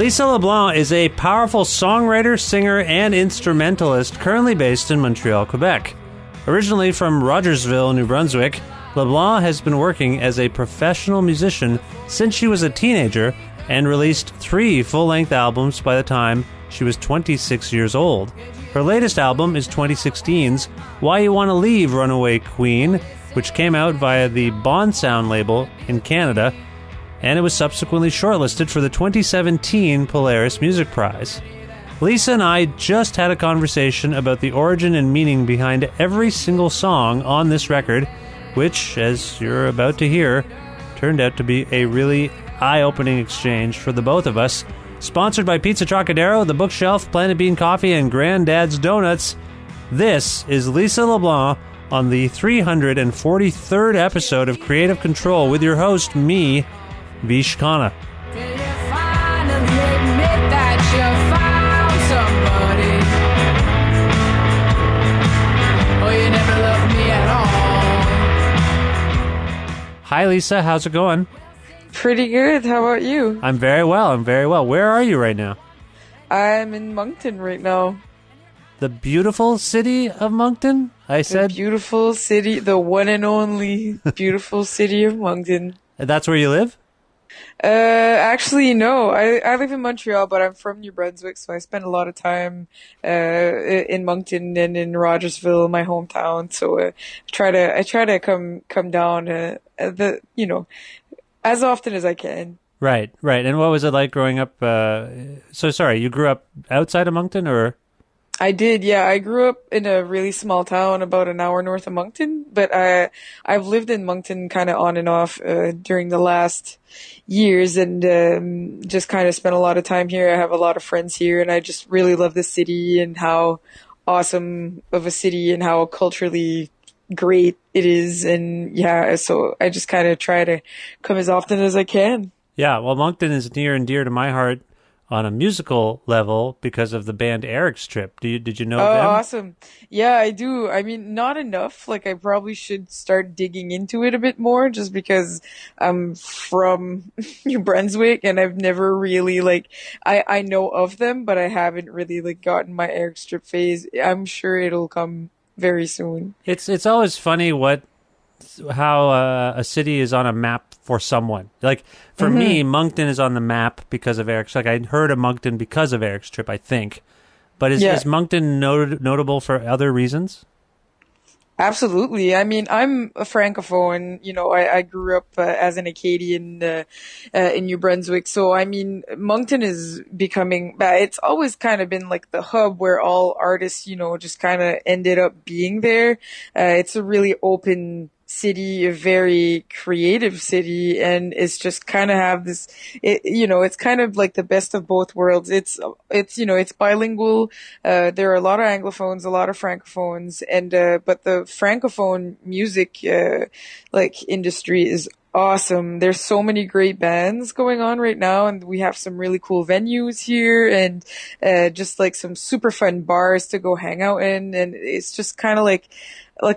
Lisa LeBlanc is a powerful songwriter, singer, and instrumentalist currently based in Montreal, Quebec. Originally from Rogersville, New Brunswick, LeBlanc has been working as a professional musician since she was a teenager and released 3 full-length albums by the time she was 26 years old. Her latest album is 2016's Why You Want to Leave, Runaway Queen, which came out via the Bond Sound label in Canada, and it was subsequently shortlisted for the 2017 Polaris Music Prize. Lisa and I just had a conversation about the origin and meaning behind every single song on this record, which, as you're about to hear, turned out to be a really eye-opening exchange for the both of us. Sponsored by Pizza Trocadero, The Bookshelf, Planet Bean Coffee, and Granddad's Donuts, this is Lisa LeBlanc on the 343rd episode of Creative Control with your host, me, Vish Khanna. Hi, Lisa. How's it going? Pretty good. How about you? I'm very well. Where are you right now? I'm in Moncton right now. The beautiful city of Moncton? The beautiful city, the one and only beautiful city of Moncton. That's where you live? Actually, no. I live in Montreal, but I'm from New Brunswick, so I spend a lot of time in Moncton and in Rogersville, my hometown. So I try to come down as often as I can. Right. And what was it like growing up? You grew up outside of Moncton, or? I did, yeah. I grew up in a really small town about an hour north of Moncton, but I've lived in Moncton kind of on and off during the last years, and just kind of spent a lot of time here. I have a lot of friends here, and I just really love the city and how awesome of a city and how culturally great it is. And yeah, so I just kind of try to come as often as I can. Yeah, well, Moncton is near and dear to my heart on a musical level because of the band Eric's Trip. Did you know them? Oh, awesome. Yeah, I do. I mean, not enough. Like, I probably should start digging into it a bit more just because I'm from New Brunswick and I've never really, I know of them, but I haven't really, gotten my Eric's Trip phase. I'm sure it'll come very soon. It's always funny how a city is on a map for someone. Like, for me, Moncton is on the map because of Eric's. Like, I heard of Moncton because of Eric's Trip, I think. But is Moncton notable for other reasons? Absolutely. I mean, I'm a Francophone. I grew up as an Acadian in New Brunswick. So, I mean, Moncton is becoming, it's always kind of been like the hub where all artists, just kind of ended up being there. It's a really open city, a very creative city, and it's just kind of have this, it's kind of like the best of both worlds. It's bilingual. There are a lot of Anglophones, a lot of Francophones, and, but the Francophone music, industry is awesome. There's so many great bands going on right now, and we have some really cool venues here, and just some super fun bars to go hang out in, and it's just kind of like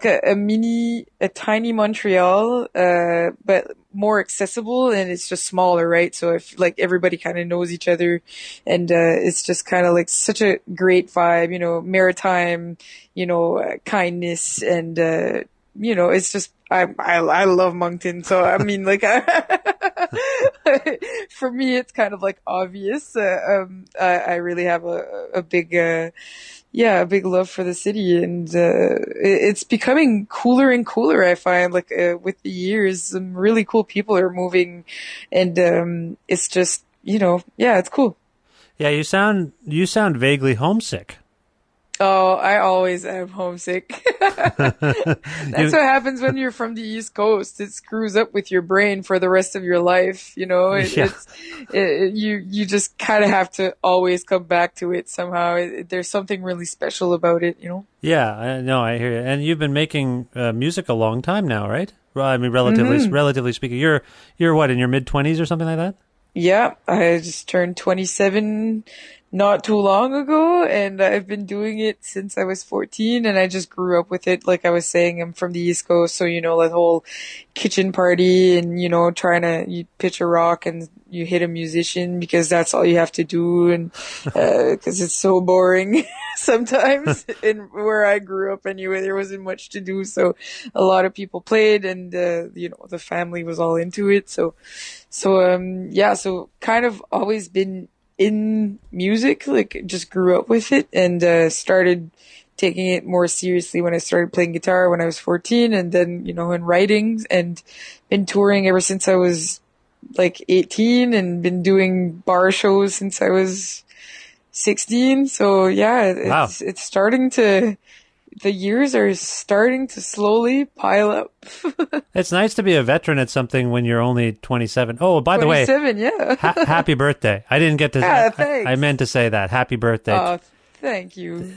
a tiny Montreal, but more accessible, and it's just smaller, right? So if everybody kind of knows each other, and it's just kind of such a great vibe, maritime, kindness, and it's just I love Moncton. So I mean, for me, it's kind of obvious. I really have a big love for the city, and it's becoming cooler and cooler. I find with the years, some really cool people are moving, and it's just it's cool. Yeah, you sound vaguely homesick. Oh, I always am homesick. That's what happens when you're from the East Coast. It screws up with your brain for the rest of your life. You just kind of have to always come back to it somehow. There's something really special about it, Yeah, I know. I hear you. And you've been making music a long time now, right? Well, I mean, relatively speaking. You're what, in your mid-20s or something like that? Yeah, I just turned 27 not too long ago, and I've been doing it since I was 14, and I just grew up with it. Like I was saying, I'm from the East Coast, so the whole kitchen party and trying to you pitch a rock and you hit a musician because that's all you have to do, and because it's so boring sometimes. And where I grew up anyway, there wasn't much to do, so a lot of people played, and the family was all into it. So kind of always been in music, like just grew up with it, and started taking it more seriously when I started playing guitar when I was 14, and then in writing, and been touring ever since I was like 18, and been doing bar shows since I was 16. So yeah, Wow. it's starting to the years are starting to slowly pile up. It's nice to be a veteran at something when you're only 27. Oh, by the way, 27, yeah. happy birthday. I didn't get to Ah, thanks. I meant to say that. Happy birthday. Oh, thank you.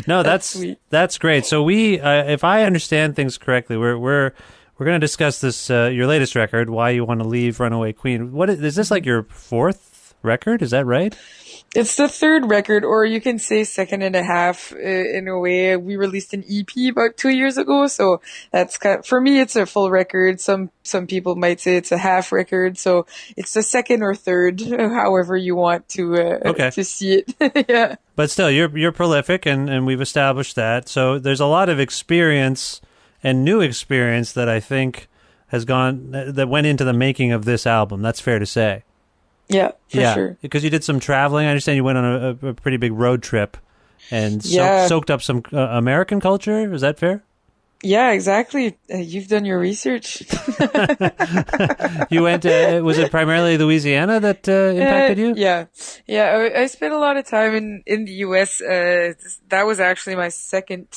No, That's sweet. that's great. So we if I understand things correctly, we're going to discuss this your latest record, Why You Want to Leave Runaway Queen. What is this, like your fourth record? Is that right? It's the third record, or you can say second and a half in a way. We released an EP about 2 years ago, so that's for me, it's a full record. Some people might say it's a half record, so it's the second or third, however you want to see it. Yeah. But still, you're prolific, and we've established that. So there's a lot of experience and new experience that I think that went into the making of this album. That's fair to say. Yeah, for sure. Because you did some traveling. I understand you went on a pretty big road trip and soaked up some American culture. Is that fair? Yeah, exactly. You've done your research. You went was it primarily Louisiana that impacted you? Yeah. I spent a lot of time in the U.S. That was actually my second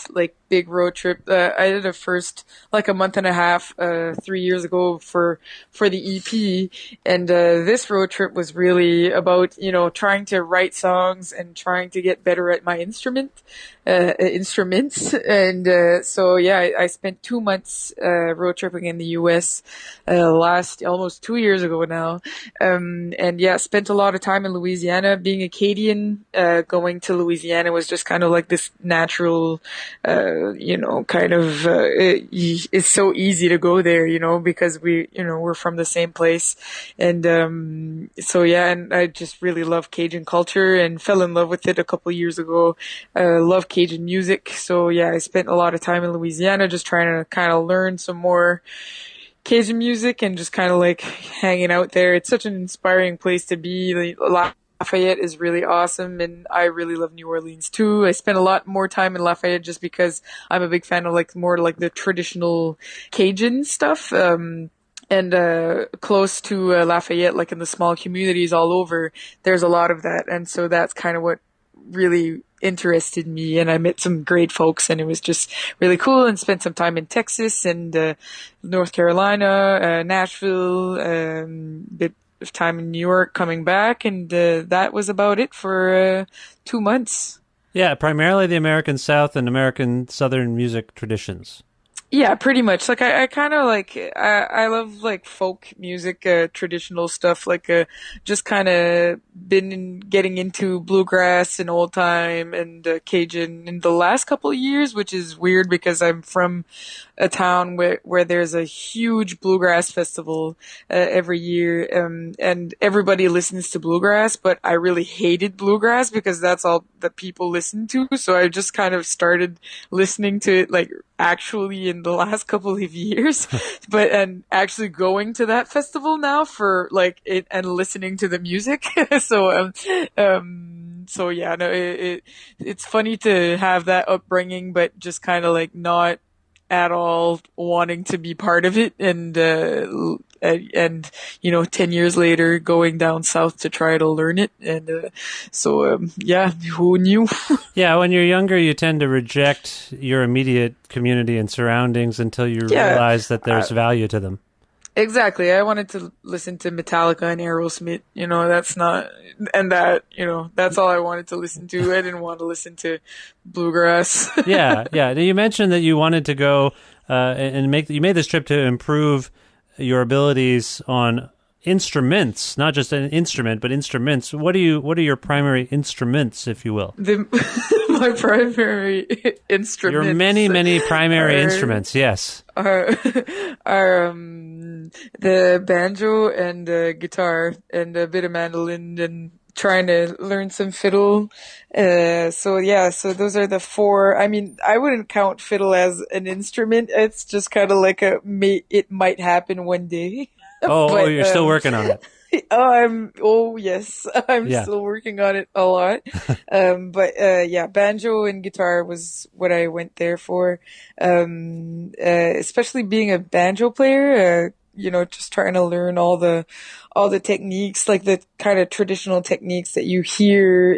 big road trip. I did a first a month and a half 3 years ago for the EP, and this road trip was really about trying to write songs and trying to get better at my instruments. And so yeah, I spent 2 months road tripping in the U.S. Last almost 2 years ago now, and yeah, spent a lot of time in Louisiana. Being a Acadian, going to Louisiana was just kind of like this natural, it's so easy to go there, because we're from the same place, and so yeah, and I just really love Cajun culture and fell in love with it a couple years ago. Love Cajun music. So yeah, I spent a lot of time in Louisiana just trying to kind of learn some more Cajun music and just kind of hanging out there. It's such an inspiring place to be. Lafayette is really awesome, and I really love New Orleans too. I spent a lot more time in Lafayette just because I'm a big fan of more the traditional Cajun stuff. And close to Lafayette, in the small communities all over, there's a lot of that, and so that's kind of what really interested me, and I met some great folks, and it was just really cool. And spent some time in Texas and North Carolina, Nashville, bit of time in New York coming back, and that was about it for 2 months. Yeah, primarily the American South and American Southern music traditions. Yeah, pretty much. I kind of I love folk music, traditional stuff, just kind of been getting into bluegrass and old time and Cajun in the last couple of years, which is weird because I'm from a town where there's a huge bluegrass festival every year, and everybody listens to bluegrass, but I really hated bluegrass because that's all that people listen to. So I just kind of started listening to it actually in the last couple of years, and actually going to that festival now for it and listening to the music. So yeah, no, it's funny to have that upbringing, but just kind of not at all wanting to be part of it, and 10 years later going down south to try to learn it, and yeah, who knew? Yeah, when you're younger you tend to reject your immediate community and surroundings until you realize that there's value to them. Exactly. I wanted to listen to Metallica and Aerosmith, that's all I wanted to listen to. I didn't want to listen to bluegrass. Yeah. Now, you mentioned that you wanted to go you made this trip to improve your abilities on instruments, not just an instrument, but instruments. What are your primary instruments, if you will? My primary instruments. Your many primary instruments, yes. Are the banjo and guitar and a bit of mandolin and trying to learn some fiddle. So those are the four. I mean, I wouldn't count fiddle as an instrument. It's just kind of like it might happen one day. But, you're still working on it. Yes, I'm still working on it a lot. Banjo and guitar was what I went there for. Especially being a banjo player, just trying to learn all the techniques, like the kind of traditional techniques that you hear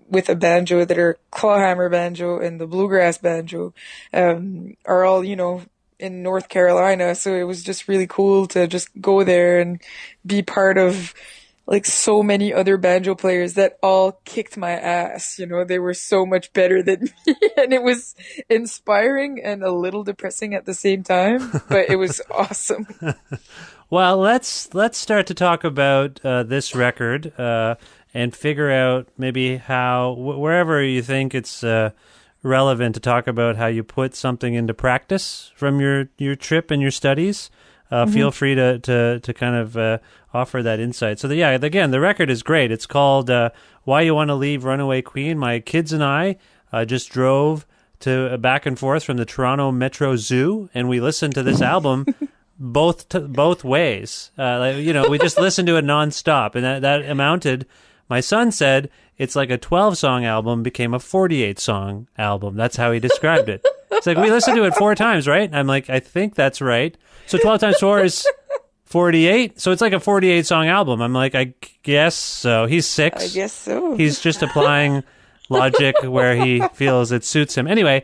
with a banjo that are clawhammer banjo and the bluegrass banjo, are all, in North Carolina. So it was just really cool to just go there and be part of like so many other banjo players that all kicked my ass. They were so much better than me, and it was inspiring and a little depressing at the same time, but it was awesome. Well, let's start to talk about this record and figure out maybe how, wherever you think it's relevant to talk about how you put something into practice from your trip and your studies. Feel free to kind of offer that insight. So again, the record is great. It's called Why You Want to Leave Runaway Queen. My kids and I just drove to back and forth from the Toronto Metro Zoo, and we listened to this album both ways. We just listened to it nonstop, and that amounted. My son said it's like a 12-song album became a 48-song album. That's how he described it. It's like, we listened to it 4 times, right? I'm like, I think that's right. So 12 times 4 is 48. So it's like a 48-song album. I'm like, I guess so. He's 6. I guess so. He's just applying logic where he feels it suits him. Anyway,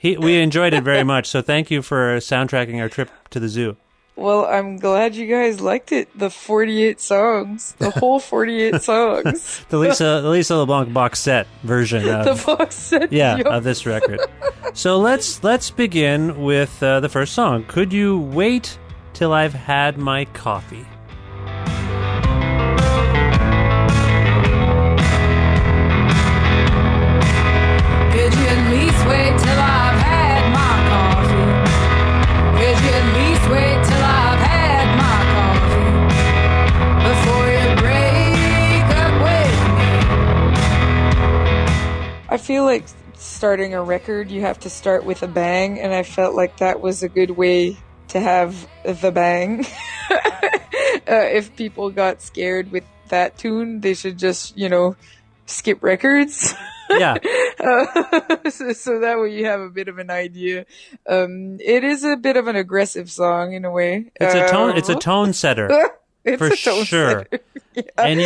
we enjoyed it very much. So thank you for soundtracking our trip to the zoo. Well, I'm glad you guys liked it. The 48 songs. The whole 48 songs. The Lisa LeBlanc box set version of the box set. Of this record. So let's begin with the first song. Could You Wait Till I've Had My Coffee? Could you at least wait till I've had my coffee? Could you at least wait till I've had my coffee before you break up with me? I feel like starting a record, you have to start with a bang, and I felt like that was a good way to have the bang. If people got scared with that tune, they should just, skip records. Yeah. So that way you have a bit of an idea. It is a bit of an aggressive song in a way. It's a tone setter. For sure. Yeah. And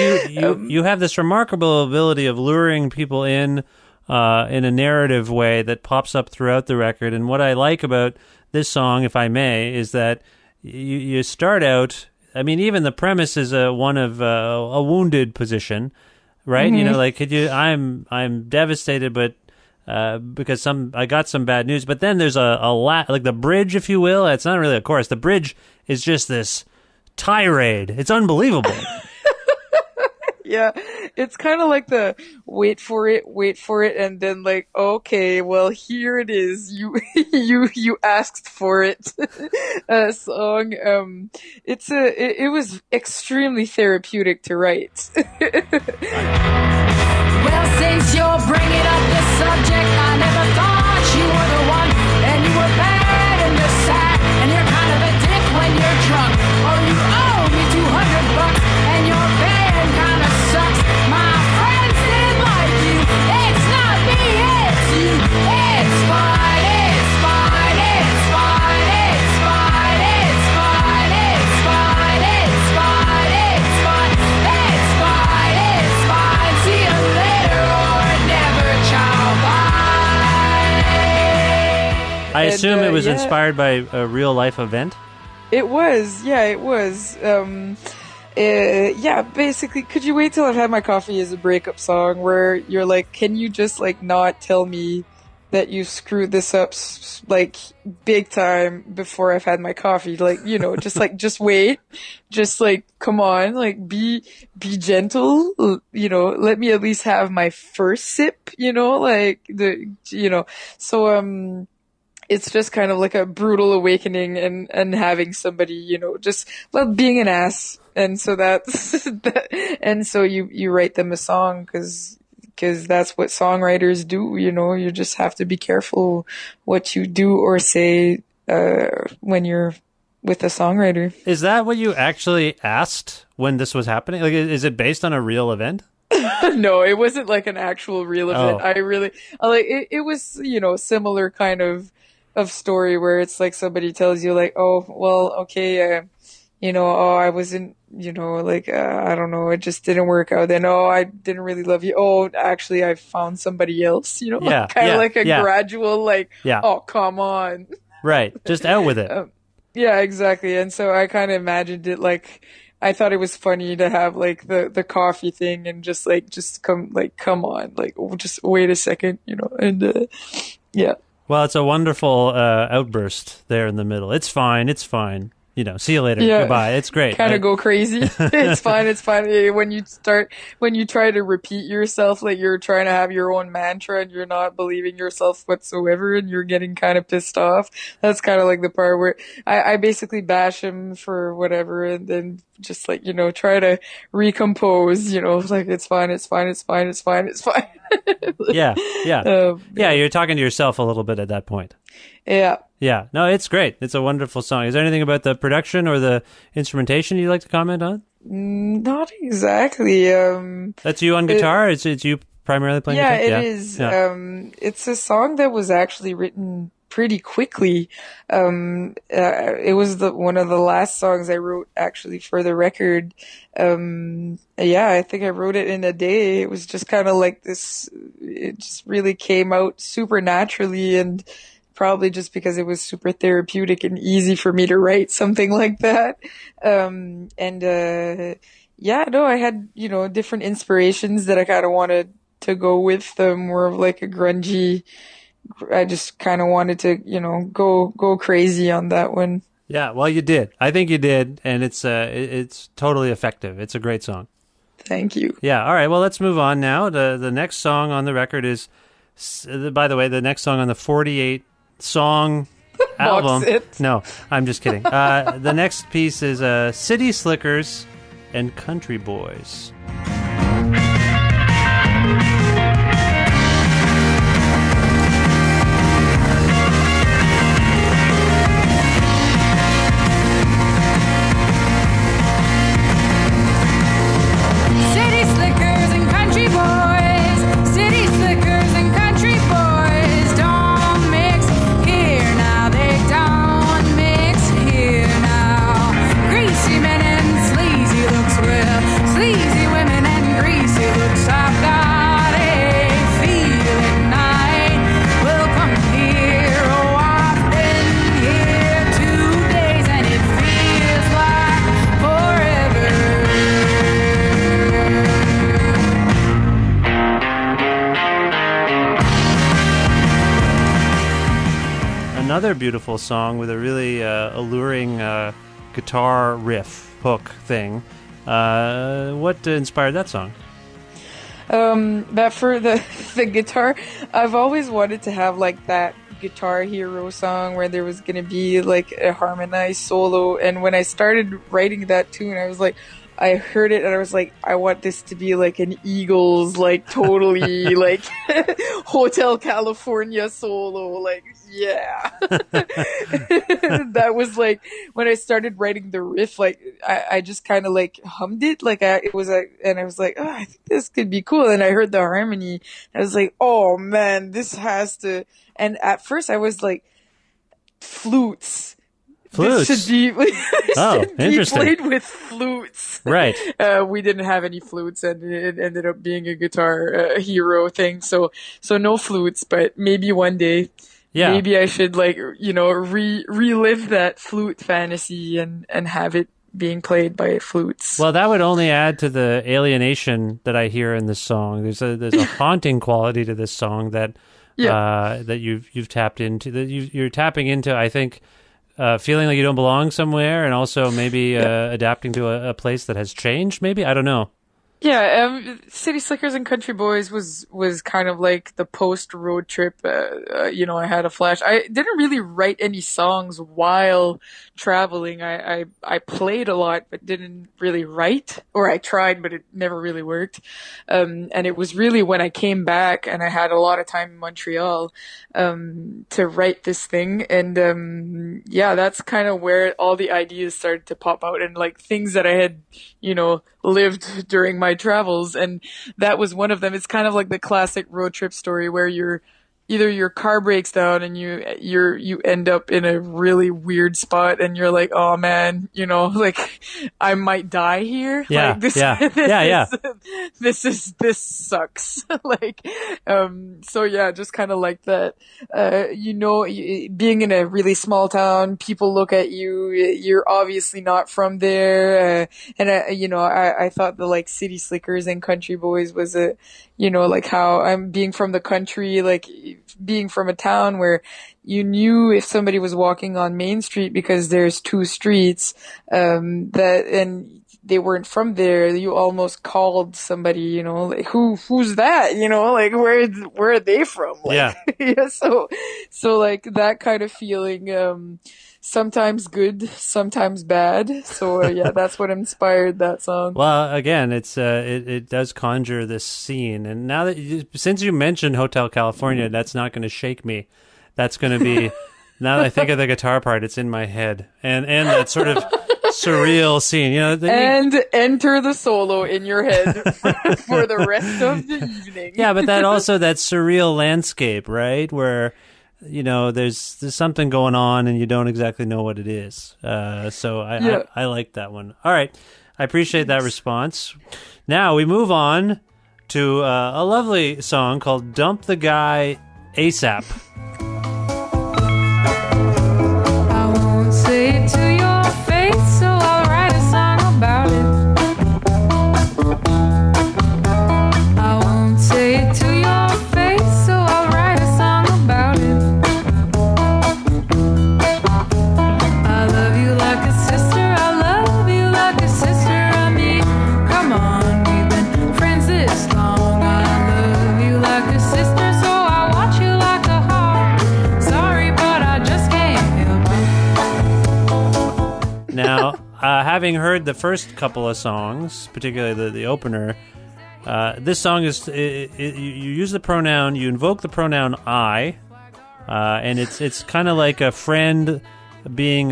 you have this remarkable ability of luring people in a narrative way that pops up throughout the record. And what I like about this song, if I may, is that you start out, I mean, even the premise is one of a wounded position, right? Mm-hmm. I'm devastated, but because I got some bad news. But then there's like the bridge, if you will. It's not really a chorus. The bridge is just this tirade. It's unbelievable. Yeah, it's kind of like the wait for it, and then like, okay, well, here it is. You asked for it. Song. It was extremely therapeutic to write. Well, since you're bringing up the subject, I never thought you were the one, and you were bad in the sack, and you're kind of a dick when you're drunk. Oh, you owe me $200, and your band kind of sucks. My friends didn't like you. It's not me, it's you. It's fine, it's fine, it's fine, it's fine, it's fine, it's fine, it's fine, it's fine, it's fine, it's fine. See you later or never, child. Bye. I assume it was inspired by a real life event. It was, yeah, it was. Basically, Could You Wait Till I've Had My Coffee is a breakup song where you're like, can you just like not tell me that you screwed this up like big time before I've had my coffee. Like, just wait. Just like, come on, like be gentle. Let me at least have my first sip, so it's just kind of like a brutal awakening and having somebody, just being an ass. And so that's and so you write them a song because that's what songwriters do, you just have to be careful what you do or say when you're with a songwriter. Is that what you actually asked when this was happening? Like, is it based on a real event? No, it wasn't like an actual real event. I really like it was, similar kind of story where it's like somebody tells you like, oh, well, okay, I wasn't, I don't know, it just didn't work out. Then, oh, I didn't really love you. Oh, actually, I found somebody else, kind of like a gradual, like, oh, come on. Right. Just out with it. Yeah, exactly. And so I kind of imagined it like, I thought it was funny to have like the coffee thing and just come on, like, just wait a second, and yeah. Well, it's a wonderful outburst there in the middle. It's fine. It's fine. See you later. Yeah. Goodbye. It's great. Kind of go crazy. It's fine. It's fine. When you try to repeat yourself, like you're trying to have your own mantra and you're not believing yourself whatsoever and you're getting kind of pissed off. That's kind of like the part where I basically bash him for whatever and then just like, try to recompose, like it's fine. It's fine. It's fine. It's fine. It's fine. Yeah. Yeah. You're talking to yourself a little bit at that point. Yeah. Yeah. No, it's great. It's a wonderful song. Is there anything about the production or the instrumentation you'd like to comment on? Not exactly. That's you on guitar? It's you primarily playing guitar? Yeah, it is. Yeah. It's a song that was actually written pretty quickly. It was one of the last songs I wrote actually for the record. I think I wrote it in a day. It was just kind of like this, it just really came out super naturally and probably just because it was super therapeutic and easy for me to write something like that. I had, different inspirations that I kind of wanted to go with, more of like a grungy. I just kind of wanted to, go crazy on that one. Yeah, well, you did. I think you did, and it's totally effective. It's a great song. Thank you. Yeah, all right, well, let's move on now. The next song on the record is, by the way, the next song on the 48-song album. No, I'm just kidding. The next piece is City Slickers and Country Boys. Another beautiful song with a really alluring guitar riff hook thing. What inspired that song? That for the guitar, I've always wanted to have like that Guitar Hero song where there was gonna be like a harmonized solo. And when I started writing that tune, I was like, I heard it and I was like, I want this to be like an Eagles, like totally like Hotel California solo, like yeah. That was like when I started writing the riff, like I just kind of like hummed it, like it was and I was like, oh, I think this could be cool. And I heard the harmony, I was like, oh man, this has to. And at first I was like, flutes. Flutes. This should be, interesting. Played with flutes. Right. We didn't have any flutes, and it ended up being a Guitar Hero thing. So no flutes, but maybe one day, maybe I should relive that flute fantasy and have it being played by flutes. Well, that would only add to the alienation that I hear in this song. There's a haunting quality to this song that that you've tapped into, that you're tapping into, I think, feeling like you don't belong somewhere, and also maybe adapting to a place that has changed, maybe? I don't know. Yeah, City Slickers and Country Boys was kind of like the post road trip. I had a flash. I didn't really write any songs while traveling. I played a lot, but didn't really write, or I tried, but it never really worked. And it was really when I came back and I had a lot of time in Montreal, to write this thing. And, that's kind of where all the ideas started to pop out, and like things that I had, lived during my travels, and that was one of them. It's kind of like the classic road trip story where either your car breaks down and you end up in a really weird spot, and you're like, oh man, like I might die here. Yeah, like, this, this sucks. like, just kind of like that. Being in a really small town, people look at you. You're obviously not from there, I thought the like City Slickers and Country Boys was like how I'm being from the country, like being from a town where you knew if somebody was walking on Main Street because there's two streets, and they weren't from there, you almost called somebody, like who's that? Like where are they from? Like, yeah. So like that kind of feeling, sometimes good, sometimes bad. So that's what inspired that song. Well, again, it's it does conjure this scene, and now that since you mentioned Hotel California, that's not going to shake me. That's going to be now that I think of the guitar part, it's in my head, and that sort of surreal scene, and enter the solo in your head for the rest of the evening. Yeah, but that surreal landscape, right, where there's something going on and you don't exactly know what it is. So I like that one. All right. I appreciate that response. Now we move on to a lovely song called Dump the Guy ASAP. I won't say it to your face, so I'll write a song about it. I won't say it to your face, so I'll write a song about it. I love you like a sister, I love you like a sister. I mean, come on, we've been friends this long. I love you like a sister, so I watch you like a hawk. Sorry, but I just can't help it. Now, having heard the first couple of songs, particularly the opener, this song is you use the pronoun, you invoke the pronoun I, and it's kind of like a friend being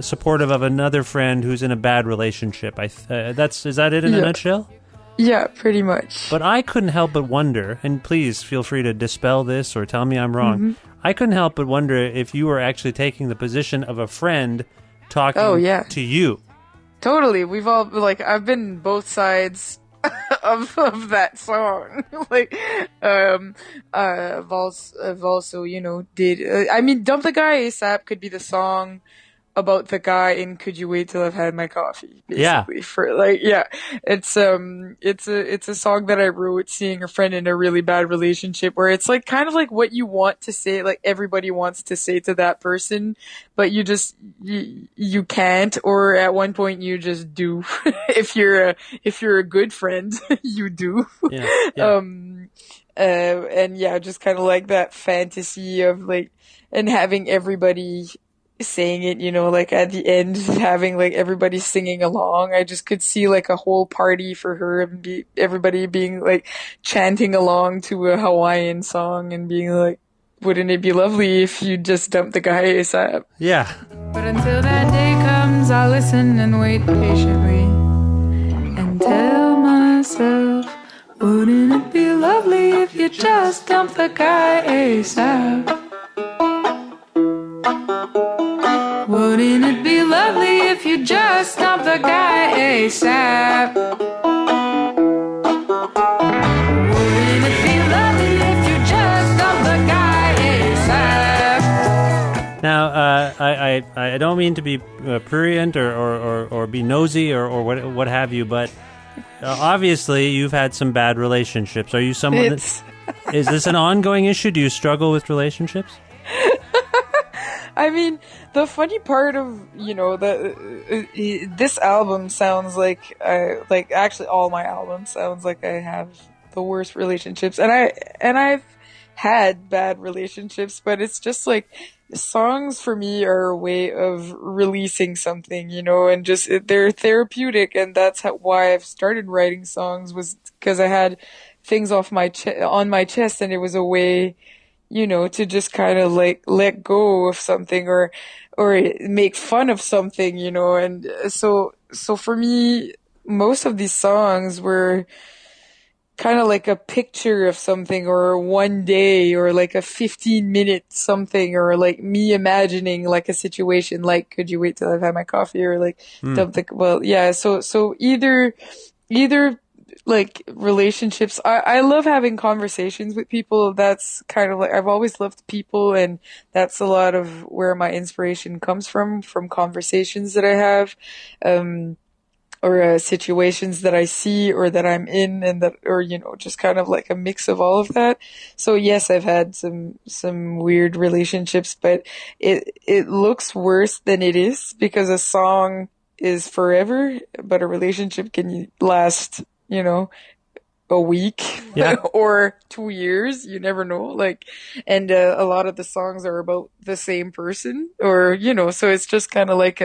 supportive of another friend who's in a bad relationship. Is that it in a nutshell? Yeah, pretty much. But I couldn't help but wonder, and please feel free to dispel this or tell me I'm wrong. Mm-hmm. I couldn't help but wonder if you were actually taking the position of a friend talking to you. Totally. We've all, like, I've been both sides of that song. Like, I've also, did, Dump the Guy ASAP could be the song about the guy in Could You Wait Till I've Had My Coffee, basically. It's a song that I wrote seeing a friend in a really bad relationship, where it's like kind of like what you want to say, like everybody wants to say to that person, but you just you can't, or at one point you just do. if you're a good friend, you do. Just kind of like that fantasy of like, and having everybody saying it, like at the end, having like everybody singing along. I just could see like a whole party for her, and everybody being like chanting along to a Hawaiian song and being like, wouldn't it be lovely if you just dumped the guy ASAP? Yeah. But until that day comes, I'll listen and wait patiently and tell myself, wouldn't it be lovely if you just dumped the guy ASAP? Wouldn't it be lovely if you just dumped the guy ASAP? Wouldn't it be lovely if you just dumped the guy ASAP? Now, I don't mean to be prurient or be nosy or what have you, but obviously you've had some bad relationships. Are you someone Is this an ongoing issue? Do you struggle with relationships? I mean, the funny part of, this album sounds like actually all my albums sounds like I have the worst relationships, and I've had bad relationships, but it's just like songs for me are a way of releasing something, and just they're therapeutic, and that's why I've started writing songs, was because I had things on my chest, and it was a way, to just kind of like let go of something or make fun of something, and so for me, most of these songs were kind of like a picture of something, or one day, or like a 15-minute something, or like me imagining like a situation, like, could you wait till I've had my coffee, or like something. Well, yeah, so either like relationships. I love having conversations with people. That's kind of like, I've always loved people, and that's a lot of where my inspiration comes from conversations that I have, or situations that I see or that I'm in, and that, or, just kind of like a mix of all of that. So yes, I've had some weird relationships, but it looks worse than it is, because a song is forever, but a relationship can last, a week, yeah. or 2 years. You never know. Like, and a lot of the songs are about the same person, or, so it's just kind of like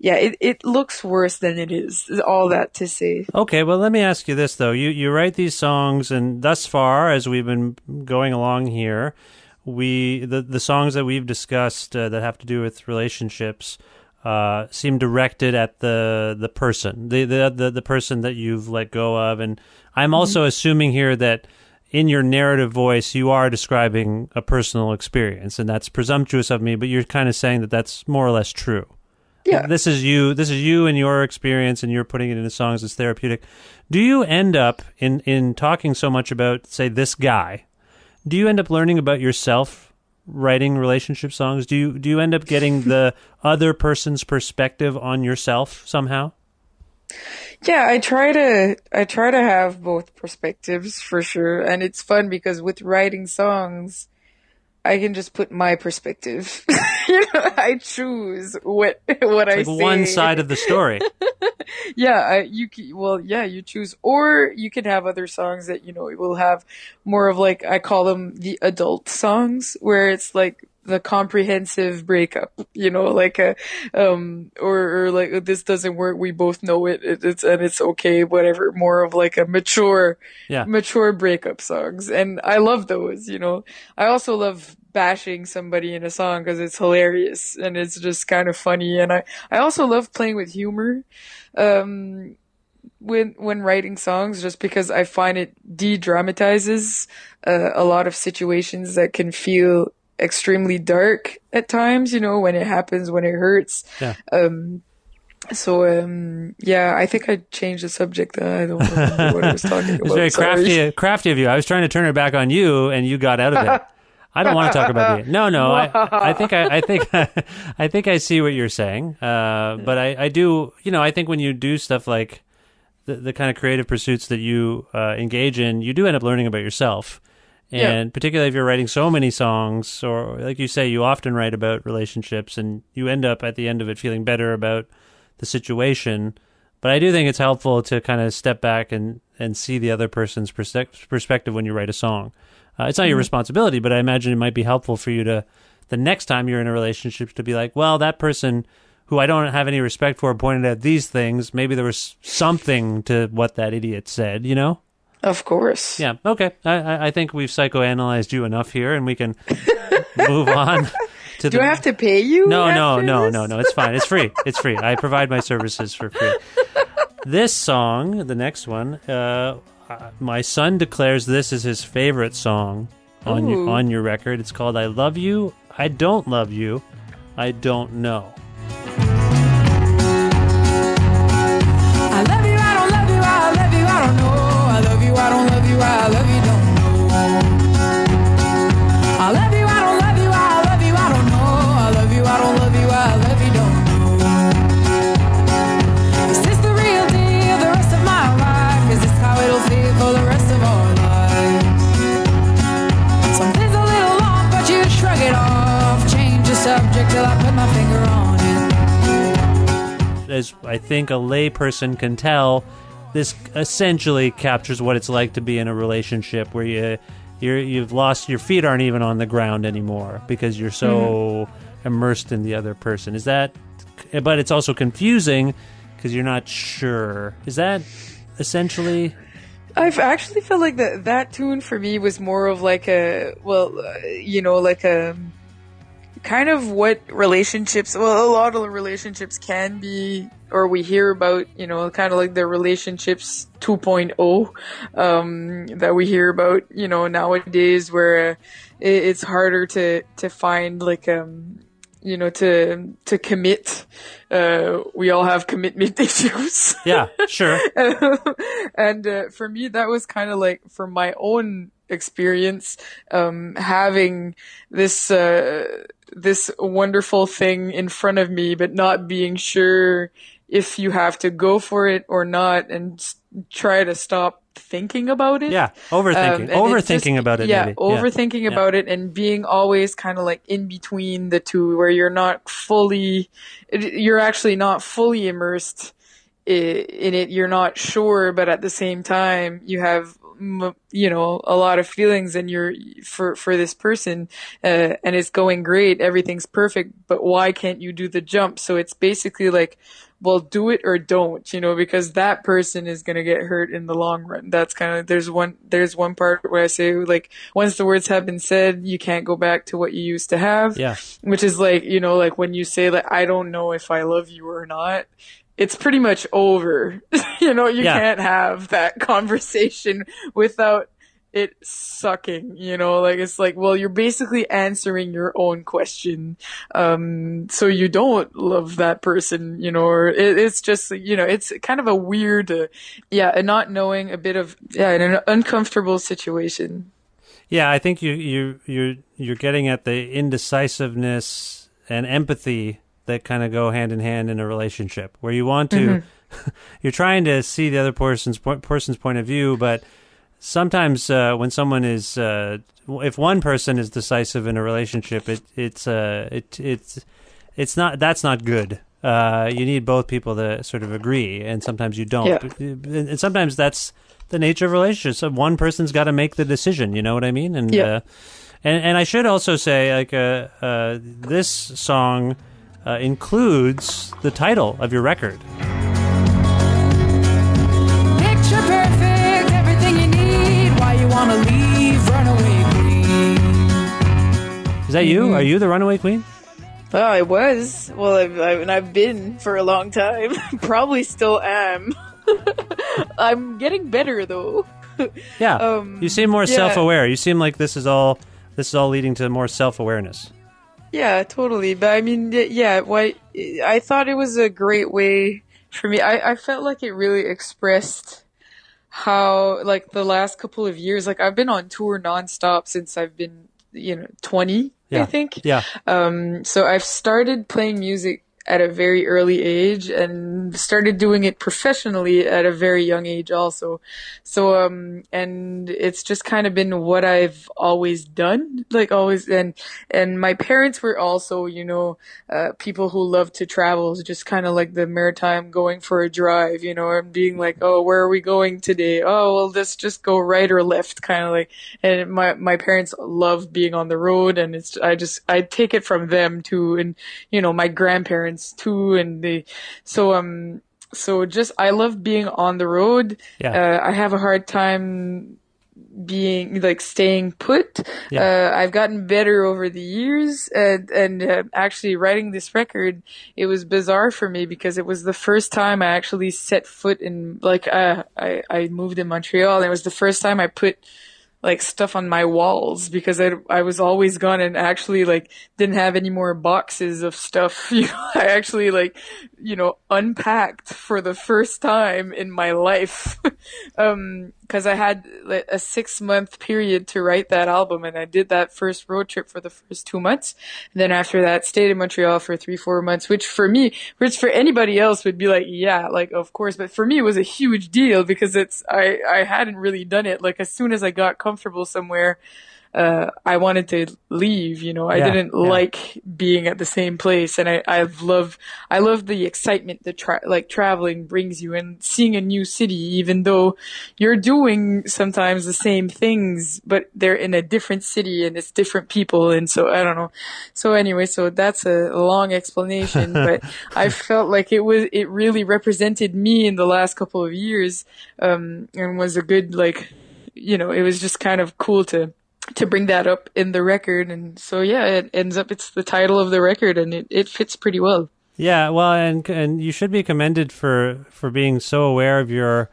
it looks worse than it is all that to say. Okay, well, let me ask you this, though. You write these songs, and thus far, as we've been going along here, the songs that we've discussed that have to do with relationships seem directed at the person, the person that you've let go of. And I'm also assuming here that in your narrative voice, you are describing a personal experience, and that's presumptuous of me, but you're kind of saying that that's more or less true. Yeah. This is you and your experience, and you're putting it into songs as therapeutic. Do you end up, in talking so much about, say, this guy, do you end up learning about yourself writing relationship songs? Do you end up getting the other person's perspective on yourself somehow? Yeah, I try to have both perspectives, for sure. And it's fun because with writing songs, I can just put my perspective. I choose what I like say. One side of the story. You choose, or you can have other songs that, will have more of, like, I call them the adult songs, where it's like the comprehensive breakup, like or like, this doesn't work, we both know it's okay, whatever, more of like a mature breakup songs. And I love those, I also love bashing somebody in a song because it's hilarious and it's just kind of funny. And I also love playing with humor when writing songs, just because I find it de-dramatizes a lot of situations that can feel extremely dark at times, when it happens, when it hurts. Yeah. I think I changed the subject. I don't remember what I was talking about. It's very crafty of you. I was trying to turn it back on you, and you got out of it. I don't want to talk about the. No. I think I see what you're saying. But I do. I think when you do stuff like the kind of creative pursuits that you engage in, you do end up learning about yourself. And particularly if you're writing so many songs, or like you say, you often write about relationships, and you end up at the end of it feeling better about the situation. But I do think it's helpful to kind of step back and see the other person's perspective when you write a song. It's not your responsibility, but I imagine it might be helpful for you to, the next time you're in a relationship, to be like, well, that person who I don't have any respect for pointed out these things. Maybe there was something to what that idiot said, Of course. Yeah. Okay. I think we've psychoanalyzed you enough here, and we can move on. Do I have to pay you? No. It's fine. It's free. It's free. I provide my services for free. This song, the next one, my son declares this is his favorite song on your record. It's called "I Love You, I Don't Love You, I Don't Know." I love you, I don't love you, I love you, I don't know. I love you, I don't love you, I love you, don't know. I love you, I don't love you, I love you, I don't know. I love you, I don't love you, I love you, don't know. Is this the real deal the rest of my life? Is this how it'll feel for the rest of our lives? subject till I put my finger on it. As I think a layperson can tell, this essentially captures what it's like to be in a relationship where you've lost, your feet aren't even on the ground anymore because you're so immersed in the other person. Is that? But it's also confusing because you're not sure. Is that essentially? I've actually felt like that tune for me was more of like like a kind of what relationships, a lot of relationships can be, or we hear about, kind of like the relationships 2.0 that we hear about, nowadays, where it's harder to find like to commit. We all have commitment issues. Yeah, sure. And for me, that was kind of like, from my own experience, having this wonderful thing in front of me, but not being sure if you have to go for it or not, and try to stop thinking about it. Yeah, overthinking about it. Yeah, maybe. overthinking about it, and being always kind of like in between the two, where you're actually not fully immersed in it. You're not sure, but at the same time, you have a lot of feelings, and you're for this person, and it's going great, everything's perfect, but why can't you do the jump? So it's basically like, well, do it or don't, because that person is going to get hurt in the long run. That's kind of, there's one part where I say, like, once the words have been said, you can't go back to what you used to have. Yeah. Which is like, like when you say, like, I don't know if I love you or not, it's pretty much over. You can't have that conversation without it sucking, like, it's like, well, you're basically answering your own question. So you don't love that person, or it's just, it's kind of a weird, a not knowing, a bit of, in an uncomfortable situation. Yeah, I think you're getting at the indecisiveness and empathy that kind of go hand in hand in a relationship, where you want to, you're trying to see the other person's point of view, but sometimes when someone is, if one person is decisive in a relationship, it's not, that's not good. You need both people to sort of agree, and sometimes you don't. Yeah. And sometimes that's the nature of relationships. So one person's got to make the decision. You know what I mean? And and I should also say, like, this song includes the title of your record. Picture perfect, everything you need. Why you wanna leave, runaway queen? Is that you? Are you the runaway queen? Oh, I was. Well, I've been for a long time. Probably still am. I'm getting better though. Yeah. You seem more self-aware. You seem like this is all leading to more self-awareness. Yeah, totally. But I mean, I thought it was a great way for me. I felt like it really expressed how, like, the last couple of years, like, I've been on tour nonstop since I've been, 20, I think. Yeah. So I've started playing music at a very early age and started doing it professionally at a very young age also. So, and it's just kind of been what I've always done, like always. And my parents were also, people who love to travel, just kind of like the maritime going for a drive, and being like, oh, where are we going today? Oh, well, let's just go right or left, kind of like. And my parents love being on the road, and I take it from them too. And, my grandparents too, and so just, I love being on the road. I have a hard time being, like, staying put. I've gotten better over the years, and actually writing this record, it was bizarre for me because it was the first time I actually set foot in, like, I moved in Montreal, and it was the first time I put, like, stuff on my walls, because I was always gone and actually, like, didn't have any more boxes of stuff. I actually, like, unpacked for the first time in my life. Cause I had, like, a 6-month period to write that album, and I did that first road trip for the first 2 months. And then after that, stayed in Montreal for 3-4 months, which for anybody else would be like, yeah, like, of course. But for me, it was a huge deal because I hadn't really done it. Like, as soon as I got comfortable somewhere, I wanted to leave, you know. I didn't like being at the same place, and I love the excitement that traveling brings you, and seeing a new city, even though you're doing sometimes the same things, but they're in a different city and it's different people, and so I don't know. So anyway, so that's a long explanation, but I felt like it really represented me in the last couple of years, and was a good, like, you know, it was just kind of cool to bring that up in the record. And so, yeah, it ends up, it's the title of the record, and it fits pretty well. Yeah, well, and you should be commended for being so aware of your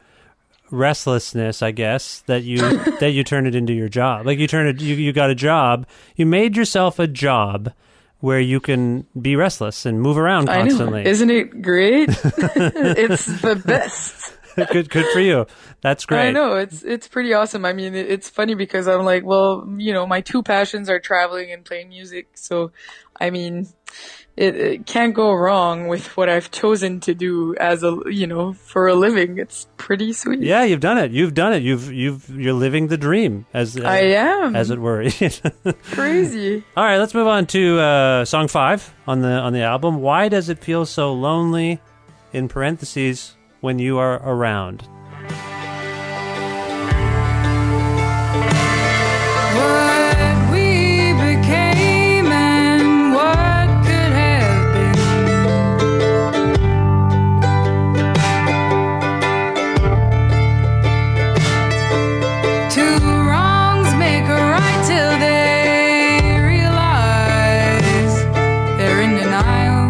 restlessness, I guess, that you turn it into your job. Like you got a job, you made yourself a job where you can be restless and move around constantly. I know. Isn't it great? It's the best. Good for you. That's great. I know, it's pretty awesome. I mean, it's funny because I'm like, well, you know, my two passions are traveling and playing music. So, I mean, it can't go wrong with what I've chosen to do as for a living. It's pretty sweet. Yeah, you've done it. You're living the dream as I am, as it were. Crazy. All right, let's move on to song 5 on the album. Why does it feel so lonely? In parentheses, when you are around. What we became and what could have been. Two wrongs make a right till they realize they're in denial.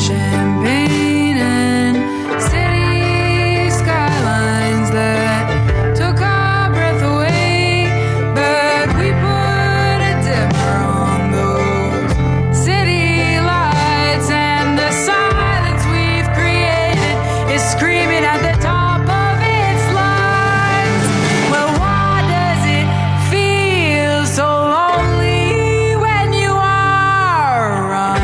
Champagne and city skylines that took our breath away, but we put a dimmer on those city lights, and the silence we've created is screaming at the top of its lungs. Well, why does it feel so lonely when you are around?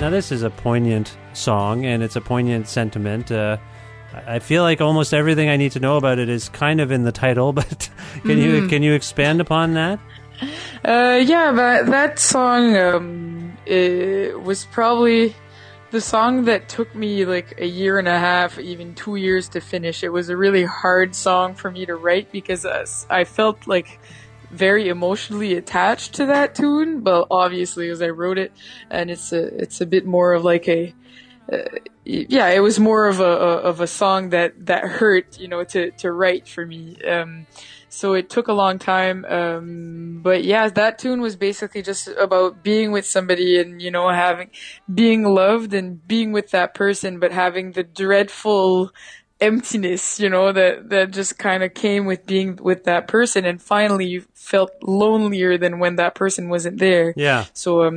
Now, this is a poignant song, and it's a poignant sentiment. I feel like almost everything I need to know about it is kind of in the title, but can you expand upon that? Yeah, that song it was probably the song that took me like a year and a half, even 2 years to finish. It was a really hard song for me to write because I felt like very emotionally attached to that tune, but obviously as I wrote it, and it's a bit more of like it was more of a song that hurt, you know, to write for me. So it took a long time, but yeah, that tune was basically just about being with somebody and, you know, being loved and being with that person, but having the dreadful emptiness, you know, that just kind of came with being with that person, and finally you felt lonelier than when that person wasn't there. Yeah. So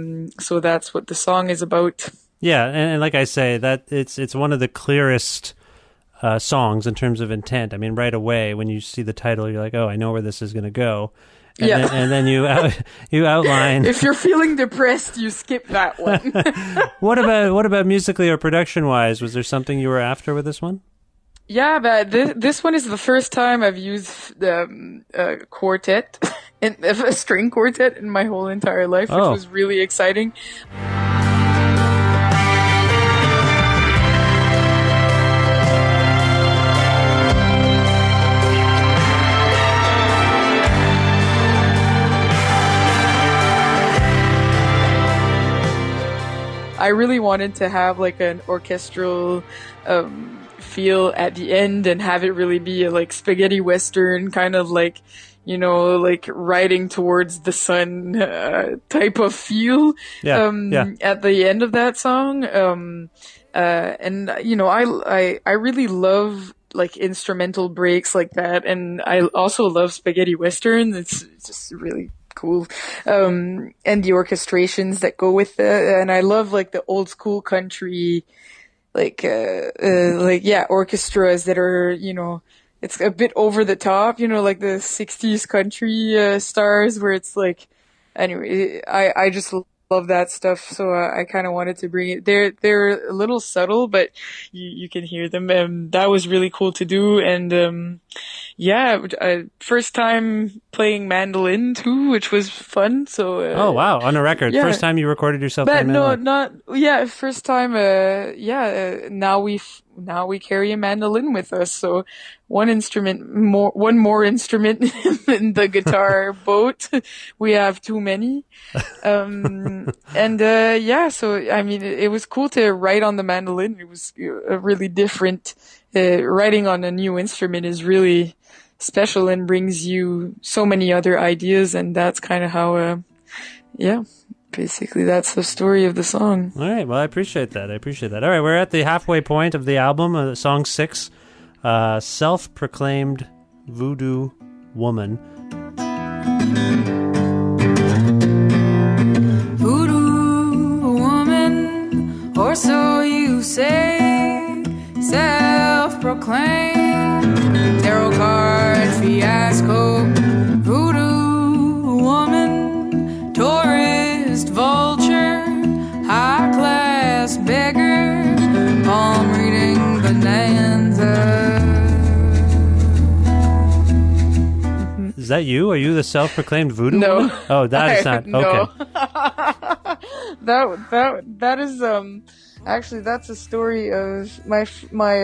that's what the song is about. Yeah, and like I say, that it's one of the clearest songs in terms of intent. I mean, right away when you see the title, you're like, oh, I know where this is going to go. And then you outline. If you're feeling depressed, you skip that one. What about musically or production wise? Was there something you were after with this one? Yeah, but this one is the first time I've used the quartet, a string quartet in my whole entire life, which was really exciting. I really wanted to have like an orchestral feel at the end and have it really be a like spaghetti western kind of like, you know, like riding towards the sun type of feel at the end of that song. And you know, I really love like instrumental breaks like that, and I also love spaghetti western. It's just really cool. And the orchestrations that go with it. And I love like the old school country, orchestras that are, it's a bit over the top, like the 60s country stars where it's like, anyway, I just love that stuff. So I kind of wanted to bring it. They're a little subtle, but you can hear them. That was really cool to do. And first time playing mandolin too, which was fun. So oh wow, on a record, first time you recorded yourself playing mandolin. First time. Now we carry a mandolin with us. So one more instrument in the guitar boat. We have too many. So I mean, it was cool to write on the mandolin. It was a really different, writing on a new instrument is really special and brings you so many other ideas. And that's kind of how, basically, that's the story of the song. All right. Well, I appreciate that. All right. We're at the halfway point of the album, song 6, Self-Proclaimed Voodoo Woman. Voodoo woman, or so you say, self-proclaimed tarot card fiasco. Voodoo woman, tourist vulture, high-class beggar, palm reading bonanza. Is that you? Are you the self-proclaimed voodoo No. woman? Oh, that is not. No. Okay. that is actually that's a story of my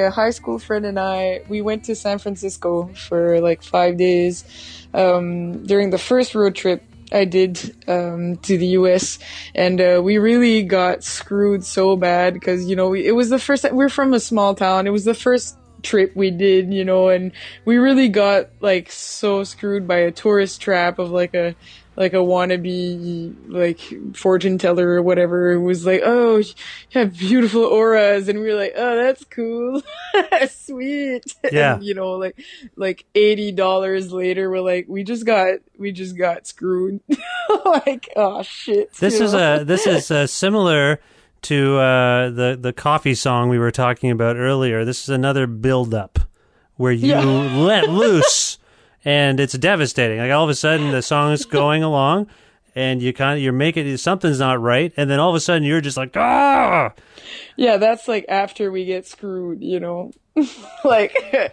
high school friend and I. We went to San Francisco for like 5 days during the first road trip I did to the US, and we really got screwed so bad because it was the first time. We're from a small town. It was the first trip we did, and we really got like so screwed by a tourist trap of like a wannabe like fortune teller or whatever. It was like, oh, you have beautiful auras, and we were like, oh, that's cool. Sweet. Yeah. And, like $80 later, we're like, we just got screwed. Like, oh shit. This is similar to the coffee song we were talking about earlier. This is another build-up where you let loose, and it's devastating. Like all of a sudden, the song is going along, and you're making something's not right, and then all of a sudden you're just like, ah. Yeah, that's like after we get screwed, like, you're,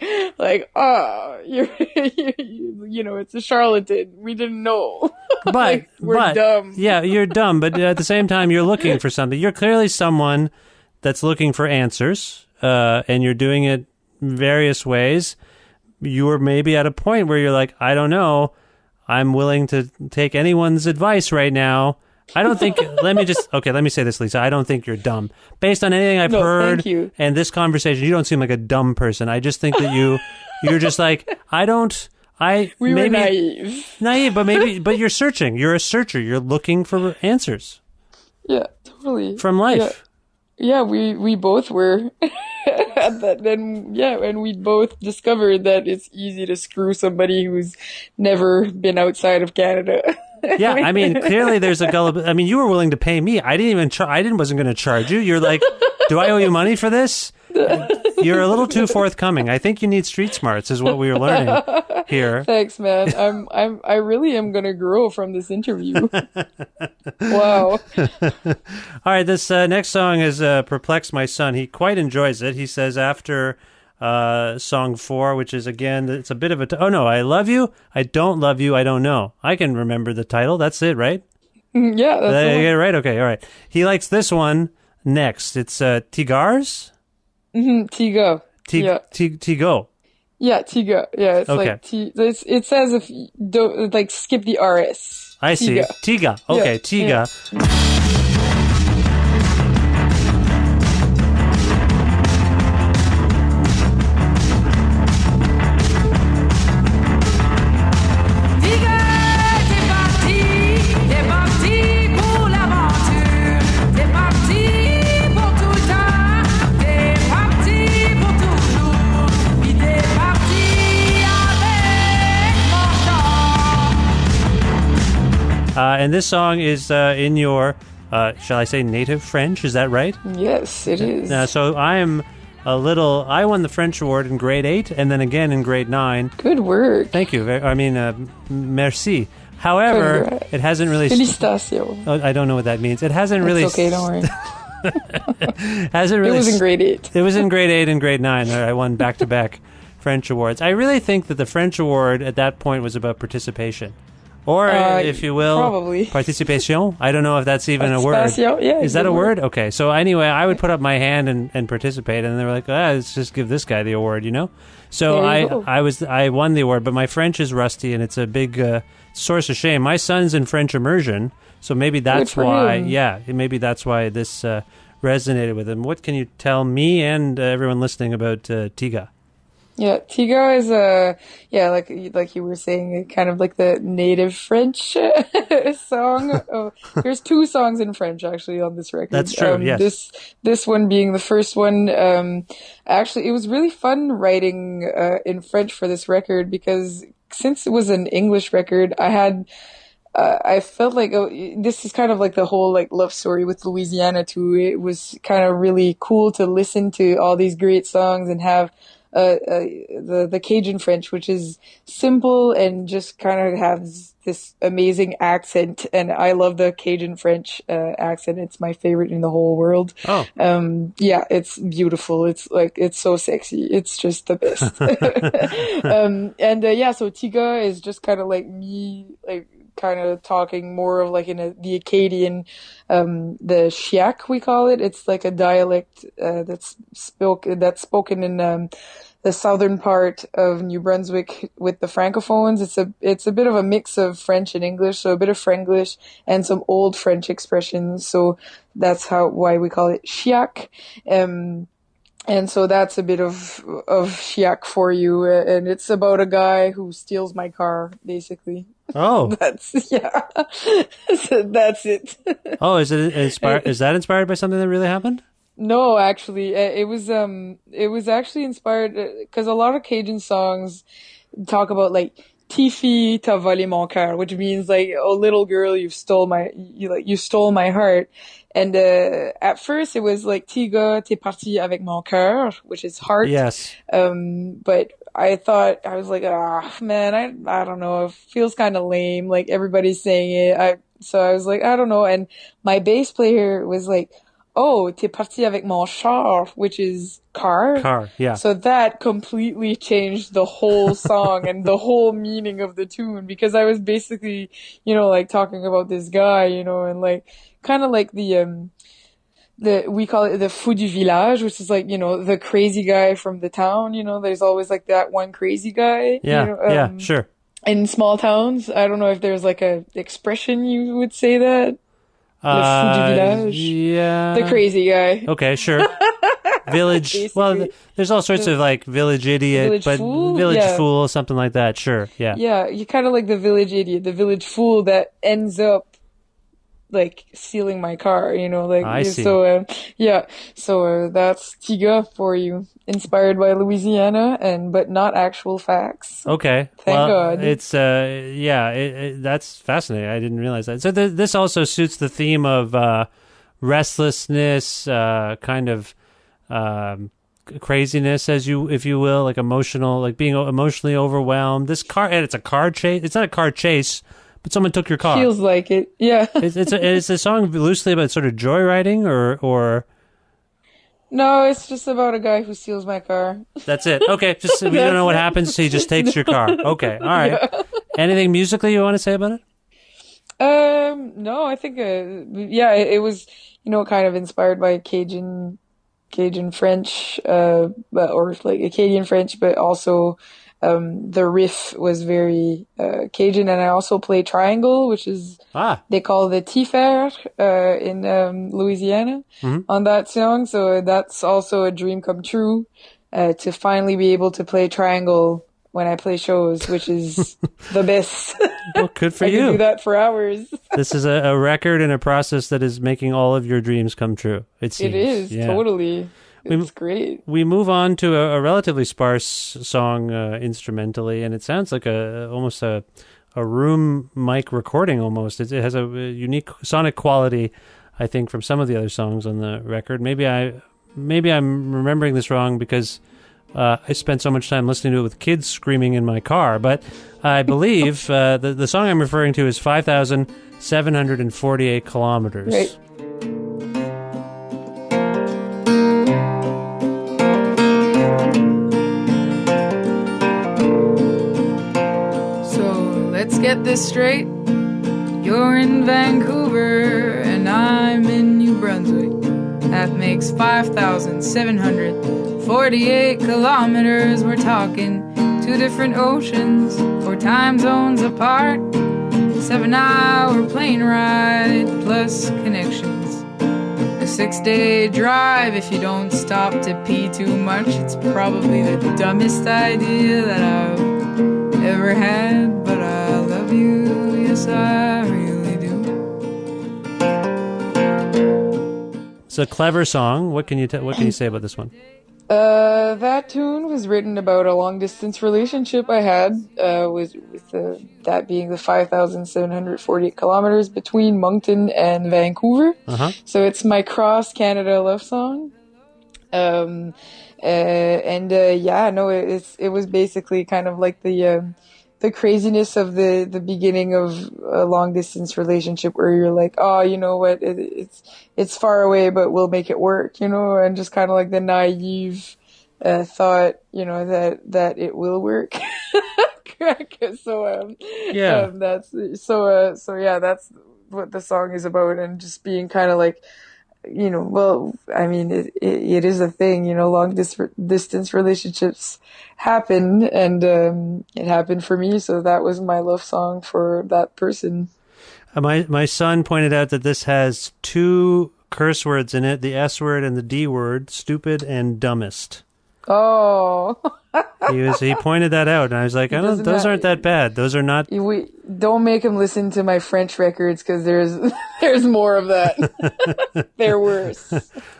it's a charlatan. We didn't know. But like, we're dumb. Yeah, you're dumb. But at the same time, you're looking for something. You're clearly someone that's looking for answers, and you're doing it various ways. You are maybe at a point where you're like, I don't know. I'm willing to take anyone's advice right now. I don't think, let me say this, Lisa. I don't think you're dumb. Based on anything I've heard and this conversation, you don't seem like a dumb person. I just think that you're just like, we were naive. Naive, but you're searching. You're a searcher. You're looking for answers. Yeah, totally. From life. Yeah, we both were. And we both discovered that it's easy to screw somebody who's never been outside of Canada. Yeah, I mean, clearly there's a gullible. I mean, you were willing to pay me. I wasn't going to charge you. You're like, do I owe you money for this? You're a little too forthcoming. I think you need street smarts, is what we are learning here. Thanks, man. I really am going to grow from this interview. Wow. All right, this next song has perplexed my son. He quite enjoys it. He says after song 4, which is, again, it's a bit of a... oh, no, I love you, I don't love you, I don't know. I can remember the title. That's it, right? Yeah, that's it. Right, okay, all right. He likes this one next. It's Tigars? Mm-hmm, Tigo. Tigo. Yeah, Tigo. Yeah, it's okay. Like it says if you don't, like, skip the RS. I see. Tiga. Okay, yeah. Tiga. Yeah. And this song is in your, shall I say, native French? Is that right? Yes, it is. So I won the French award in grade 8 and then again in grade 9. Good work. Thank you. Merci. However, Congrats. It hasn't really... Félicitations. I don't know what that means. It hasn't really... It's okay, don't worry. hasn't really... It was in grade 8. It was in grade 8 and grade 9 that I won back-to-back French awards. I really think that the French award at that point was about participation. Or, if you will, probably. Participation. I don't know if that's even a word. Yeah, is that a word? Okay. So anyway, I would put up my hand and participate, and they were like, let's just give this guy the award, you know? So I won the award, but my French is rusty, and it's a big source of shame. My son's in French immersion, so maybe that's why. Him. Yeah, maybe that's why this resonated with him. What can you tell me and everyone listening about Tiga? Yeah, Tiga is like you were saying, kind of like the native French song. There's 2 songs in French actually on this record. That's true. Yes. This one being the first one. Actually, it was really fun writing in French for this record because since it was an English record, I felt like this is kind of like the whole like love story with Louisiana too. It was kind of really cool to listen to all these great songs and have the Cajun French, which is simple and just kind of has this amazing accent. And I love the Cajun French accent. It's my favorite in the whole world. Oh. Yeah, it's beautiful. It's so sexy. It's just the best. So Tiga is just kind of like me, like kind of talking more of like in the Acadian, the Chiac we call it. It's like a dialect that's spoken in the southern part of New Brunswick with the francophones. It's a bit of a mix of French and English, so a bit of Franglish and some old French expressions. So that's why we call it Chiac. And so that's a bit of Chiac for you, and it's about a guy who steals my car, basically. Oh, that's it. Oh, is it inspired? Is that inspired by something that really happened? No, actually, it was actually inspired because a lot of Cajun songs talk about like Tifi t'as volé mon cœur, which means like, oh little girl, you stole my heart. And at first it was like Tiga t'es parti avec mon cœur, which is heart. Yes. But I was like, man, I don't know, it feels kind of lame. Like everybody's saying it. So I was like, I don't know. And my bass player was like, oh, t'es parti avec mon char, which is car. Car, yeah. So that completely changed the whole song and the whole meaning of the tune, because I was basically, like talking about this guy, and like kind of like we call it the fou du village, which is like, the crazy guy from the town, there's always like that one crazy guy. Yeah, sure. In small towns, I don't know if there's like a expression you would say that. Le fou du village. Yeah. The crazy guy. Okay, sure. Village. Well, there's all sorts of like village idiot, village fool, something like that. Sure. Yeah. Yeah, you kind of like the village idiot, the village fool that ends up like stealing my car, like. I see. So so that's Tiga for you, inspired by Louisiana but not actual facts. Okay. Thank God. It's that's fascinating. I didn't realize that. So this also suits the theme of restlessness, kind of craziness, if you will, like emotional, like being emotionally overwhelmed. This car, and it's a car chase. It's not a car chase, but someone took your car. Feels like it, yeah. It's a song loosely about sort of joyriding, or. No, it's just about a guy who steals my car. That's it. Okay, just we don't know what happens, so he just takes your car. Okay, all right. Yeah. Anything musically you want to say about it? No, I think it was kind of inspired by Cajun French, or like Acadian French, but also the riff was very Cajun, and I also play triangle, which is they call the tiffer in Louisiana on that song. So that's also a dream come true to finally be able to play triangle when I play shows, which is the best. Well, good for you. I can do that for hours. This is a record and a process that is making all of your dreams come true. It seems. It is, totally. It's great. We move on to a relatively sparse song instrumentally, and it sounds like almost a a room mic recording almost. It has a unique sonic quality, I think, from some of the other songs on the record. Maybe I'm remembering this wrong because I spent so much time listening to it with kids screaming in my car. But I believe the song I'm referring to is 5,748 kilometers. Right. Let's get this straight. You're in Vancouver and I'm in New Brunswick. That makes 5,748 kilometers. We're talking 2 different oceans, 4 time zones apart, 7-hour plane ride plus connections. A 6-day drive if you don't stop to pee too much. It's probably the dumbest idea that I've ever had, but I love you, yes I really do. It's a clever song. What can you say about this one? That tune was written about a long distance relationship I had with that being the 5,748 kilometers between Moncton and Vancouver. Uh-huh. So it's my cross Canada love song. It was basically kind of like the craziness of the beginning of a long distance relationship where you're like, oh, you know what, it's far away, but we'll make it work, you know, and just kind of like the naive thought, you know, that it will work. That's what the song is about, and just being kind of like, you know, well, I mean, it is a thing, you know, long distance relationships happen, and it happened for me, so that was my love song for that person. My son pointed out that this has 2 curse words in it, the S word and the D word, stupid and dumbest. Oh. He pointed that out, and I was like, those aren't that bad. Those are not. Don't make him listen to my French records, because there's more of that. They're worse.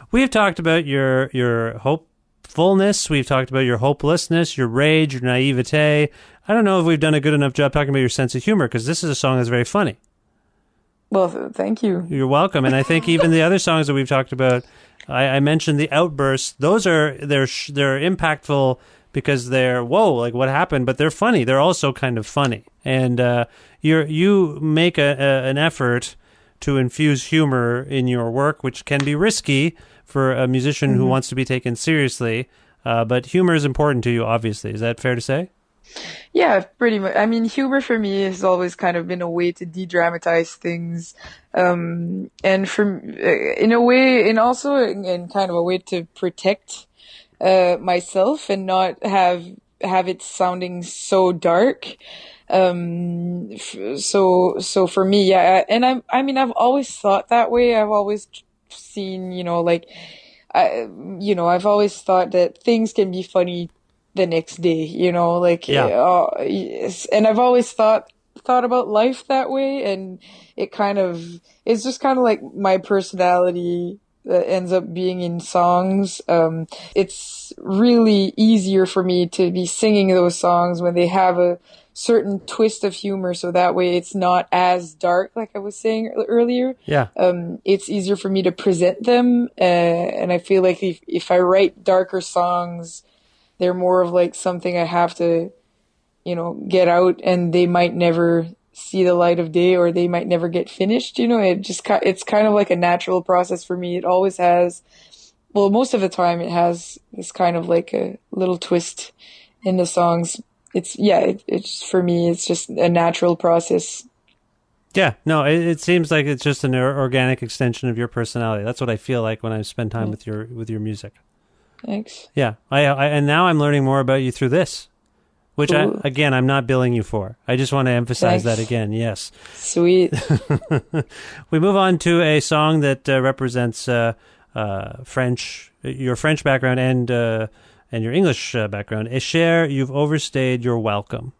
We've talked about your hopefulness. We've talked about your hopelessness, your rage, your naivete. I don't know if we've done a good enough job talking about your sense of humor, because this is a song that's very funny. Well, thank you. You're welcome. And I think even the other songs that we've talked about, I mentioned the outbursts. Those they're impactful because they're, whoa, like what happened? But they're funny. They're also kind of funny. And you make an effort to infuse humor in your work, which can be risky for a musician who wants to be taken seriously. But humor is important to you, obviously. Is that fair to say? Yeah, pretty much. I mean, humor for me has always kind of been a way to de-dramatize things, and in a way, and also in kind of a way to protect myself and not have it sounding so dark. So for me, yeah, and I've always thought that way. I've always seen, you know, like, I've always thought that things can be funny the next day, you know, like, yes. And I've always thought about life that way, and it's just kind of like my personality that ends up being in songs. It's really easier for me to be singing those songs when they have a certain twist of humor, so that way it's not as dark, like I was saying earlier. Yeah. It's easier for me to present them, and I feel like if I write darker songs, they're more of like something I have to, you know, get out, and they might never see the light of day, or they might never get finished. You know, it's kind of like a natural process for me. It always has, well, most of the time it has this kind of like a little twist in the songs. It's for me, it's just a natural process. Yeah, no, it seems like it's just an organic extension of your personality. That's what I feel like when I spend time with your music. Thanks. Yeah, I and now I'm learning more about you through this, which I'm not billing you for. I just want to emphasize that again. Yes. Sweet. We move on to a song that represents French, your French background and your English background. Cher, you've overstayed your welcome.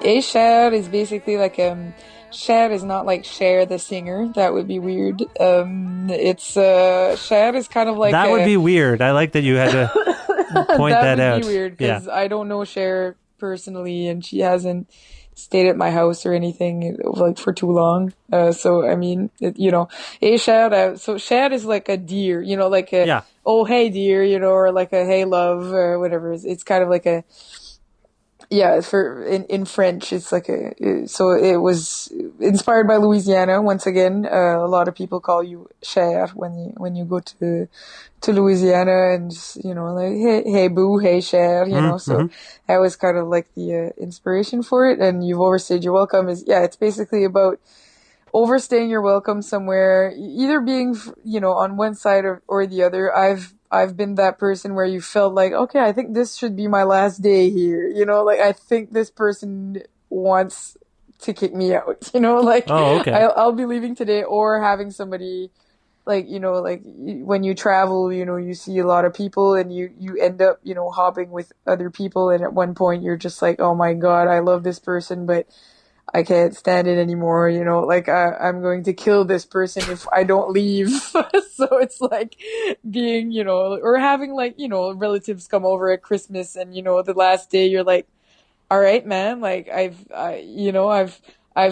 A Cher is basically like Cher is not like Cher the singer. That would be weird. It's Cher is kind of like that would be weird. I like that you had to point that out. That would be weird because I don't know Cher personally, and she hasn't stayed at my house or anything like for too long. So I mean, A Cher. So Cher is like a dear, like a oh hey dear, or like a hey love or whatever. It's kind of like a. Yeah, in French, it's like so it was inspired by Louisiana. Once again, a lot of people call you Cher when you go to Louisiana, and just, like hey boo, hey Cher, So that was kind of like the inspiration for it. And You've Overstayed Your Welcome it's basically about overstaying your welcome somewhere, either being on one side or the other. I've been that person where you felt like, okay, I think this should be my last day here. Like I think this person wants to kick me out, like, oh, okay. I'll be leaving today, or having somebody like, like when you travel, you see a lot of people and you end up, hopping with other people. And at one point you're just like, oh my God, I love this person, but I can't stand it anymore, like I'm going to kill this person if I don't leave. So it's like being, or having like, relatives come over at Christmas and, the last day you're like, all right, man, like I've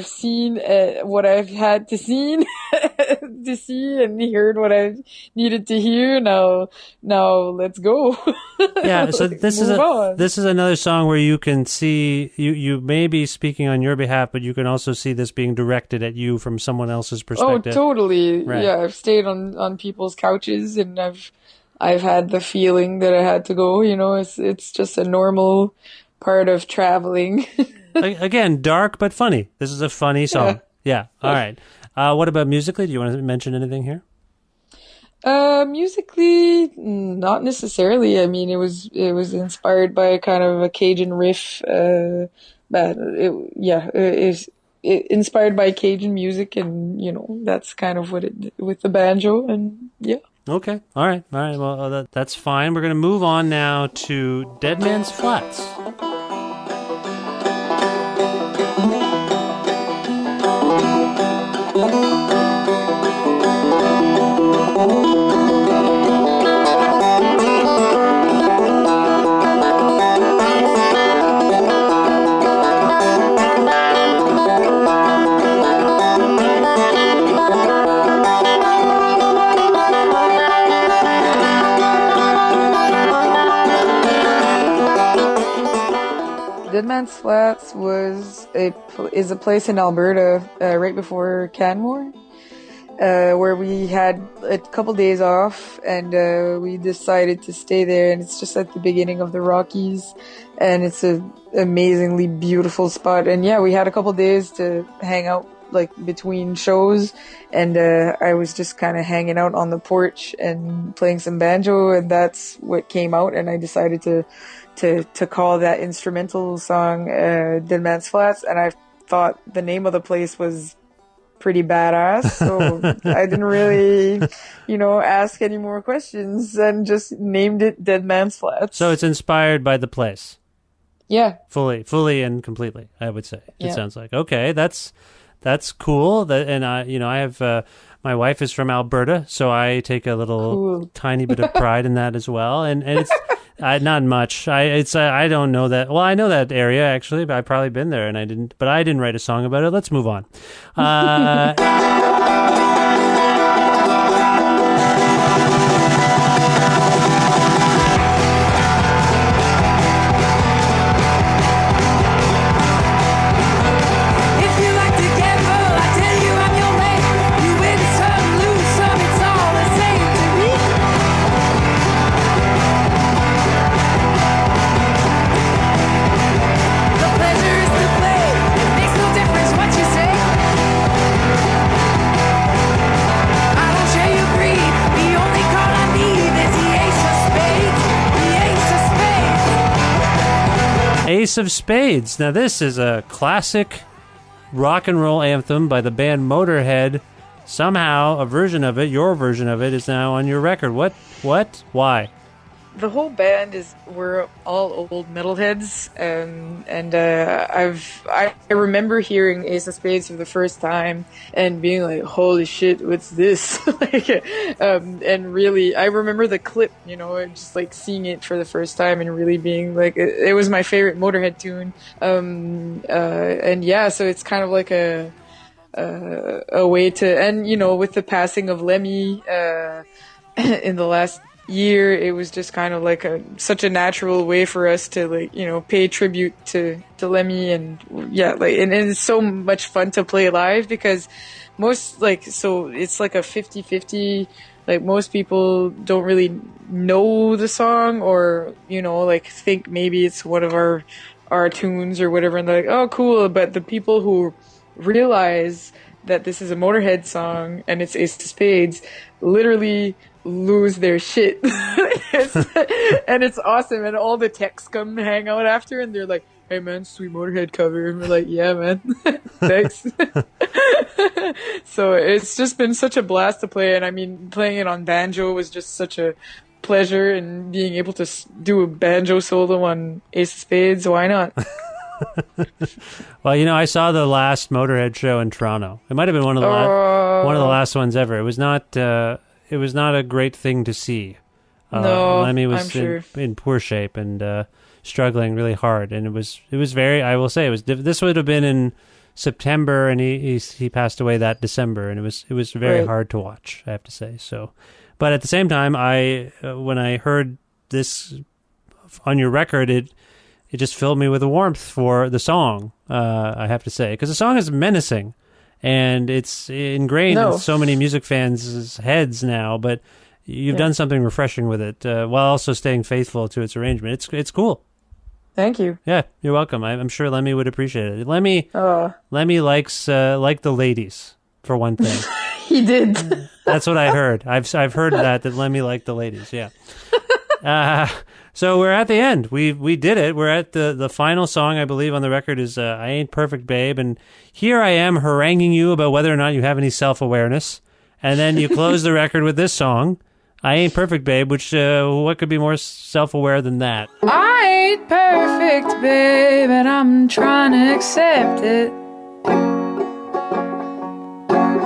seen what I've had to see and heard what I've needed to hear. Now let's go. Yeah. So this is another song where you can see you may be speaking on your behalf, but you can also see this being directed at you from someone else's perspective. Oh, totally. Right. Yeah. I've stayed on people's couches and I've had the feeling that I had to go, it's just a normal part of traveling. Again, dark but funny. This is a funny song. Yeah. All right. What about musically? Do you want to mention anything here? Musically, not necessarily. I mean, it was inspired by kind of a Cajun riff. But it's inspired by Cajun music, and that's kind of what it with the banjo, and yeah. Okay. All right. Well, that's fine. We're going to move on now to Dead Man's Flats. Dead Man's Flats is a place in Alberta, right before Canmore, where we had a couple days off, and we decided to stay there. And it's just at the beginning of the Rockies, and it's an amazingly beautiful spot. And yeah, we had a couple days to hang out like between shows, and I was just kind of hanging out on the porch and playing some banjo, and that's what came out. And I decided to call that instrumental song Dead Man's Flats, and I thought the name of the place was pretty badass, so I didn't really, ask any more questions and just named it Dead Man's Flats. So it's inspired by the place. Yeah. Fully and completely, I would say. It sounds like. Okay, that's cool. And I have my wife is from Alberta, so I take a little tiny bit of pride in that as well. And it's not much. I don't know that. Well, I know that area actually, but I've probably been there, and I didn't write a song about it. Let's move on. Ace of Spades. Now this is a classic rock and roll anthem by the band Motorhead. Somehow a version of it, your version of it, is now on your record. What? Why? the whole band we're all old metalheads, and I remember hearing Ace of Spades for the first time and being like, holy shit, what's this? Like, and really, I remember the clip, you know, and just like seeing it for the first time and really being like, it was my favorite Motorhead tune. And yeah, so it's kind of like a way to, and you know, with the passing of Lemmy in the last year, it was just kind of like such a natural way for us to, like, you know, pay tribute to Lemmy. And yeah, like, and it's so much fun to play live because most, like, so it's like a 50-50. Like, most people don't really know the song, or, you know, like, think maybe it's one of our tunes or whatever, and they're like, oh, cool. But the people who realize that this is a Motorhead song and it's Ace of Spades literally lose their shit. And it's awesome, and all the techs come hang out after and they're like, hey man, sweet Motorhead cover, and we're like, yeah man. Thanks. So it's just been such a blast to play, and I mean, playing it on banjo was just such a pleasure, and being able to do a banjo solo on Ace of Spades, why not? Well, you know, I saw the last Motorhead show in Toronto. It might have been one of the last ones ever. It was not a great thing to see. No, Lemmy was I'm sure. in poor shape and struggling really hard, and it was very. I will say, this would have been in September, and he passed away that December, and it was very Right. hard to watch, I have to say. So, but at the same time, when I heard this on your record, it just filled me with a warmth for the song, I have to say, because the song is menacing, and it's ingrained in so many music fans' heads now, but you've done something refreshing with it, while also staying faithful to its arrangement. It's cool. Thank you. Yeah, you're welcome. I'm sure Lemmy would appreciate it. Lemmy likes like the ladies, for one thing. He did. That's what I heard. I've heard that Lemmy liked the ladies. Yeah. So we're at the end. We did it. We're at the final song, I believe, on the record is I Ain't Perfect, Babe. And here I am haranguing you about whether or not you have any self-awareness. And then you close the record with this song, I Ain't Perfect, Babe, which what could be more self-aware than that? I ain't perfect, babe, and I'm trying to accept it.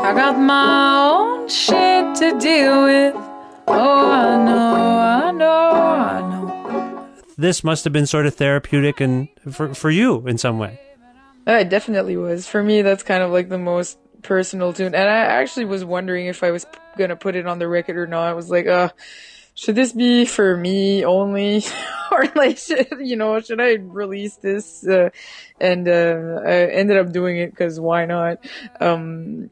I got my own shit to deal with. Oh, I know. This must have been sort of therapeutic and for you in some way. It definitely was. For me, that's kind of like the most personal tune. And I actually was wondering if I was going to put it on the record or not. I was like, should this be for me only? Or like, should I release this? And I ended up doing it because why not? I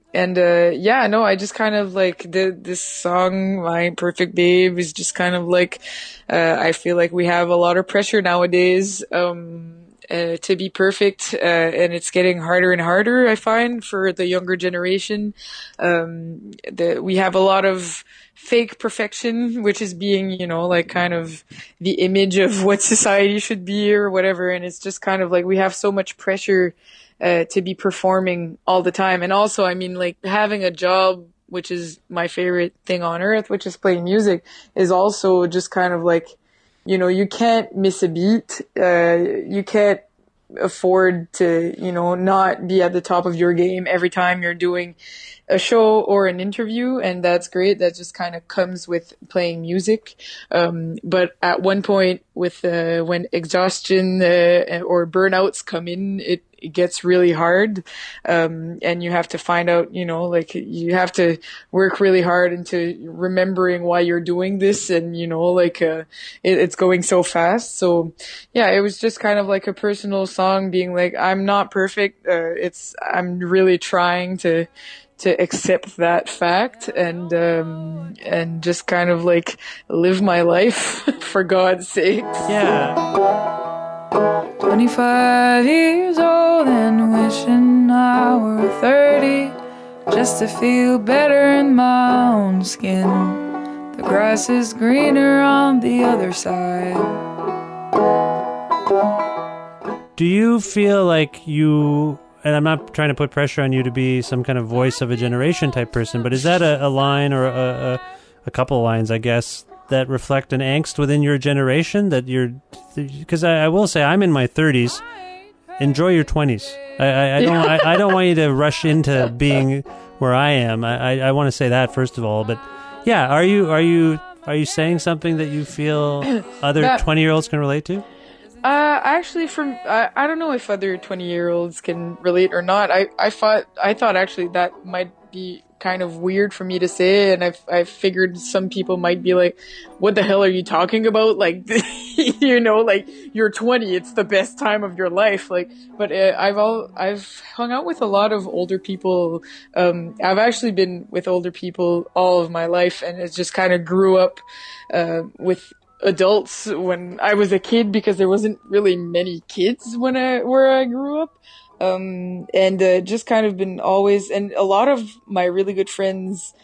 just kind of like this song, My Perfect Babe, is just kind of like, I feel like we have a lot of pressure nowadays, to be perfect, and it's getting harder and harder, I find, for the younger generation. We have a lot of fake perfection, which is being, like kind of the image of what society should be or whatever. And it's just kind of like we have so much pressure to be performing all the time. And also, I mean, like having a job, which is my favorite thing on earth, which is playing music, is also just kind of like, you can't miss a beat. You can't afford to, not be at the top of your game every time you're doing a show or an interview. And that's great. That just kind of comes with playing music. But at one point with, when exhaustion, or burnouts come in, it gets really hard. And you have to find out, like you have to work really hard into remembering why you're doing this. And, it's going so fast. So yeah, it was just kind of like a personal song being like, I'm not perfect. I'm really trying to accept that fact and just kind of like live my life for God's sakes. Yeah. 25 years old and wishing I were 30 just to feel better in my own skin. The grass is greener on the other side. Do you feel like you, and I'm not trying to put pressure on you to be some kind of voice of a generation type person, but is that a line or a couple of lines, I guess, that reflect an angst within your generation that you're? Because I will say I'm in my 30s. Enjoy your 20s. I don't want you to rush into being where I am. I want to say that first of all, but yeah, are you saying something that you feel other 20-year-olds can relate to? Actually, I don't know if other 20-year-olds can relate or not. I thought actually that might be kind of weird for me to say, and I figured some people might be like, "What the hell are you talking about?" Like, you know, like you're 20, it's the best time of your life. Like, but I've hung out with a lot of older people. I've actually been with older people all of my life, and it just kind of grew up with adults when I was a kid because there wasn't really many kids where I grew up. Just kind of been always, and a lot of my really good friends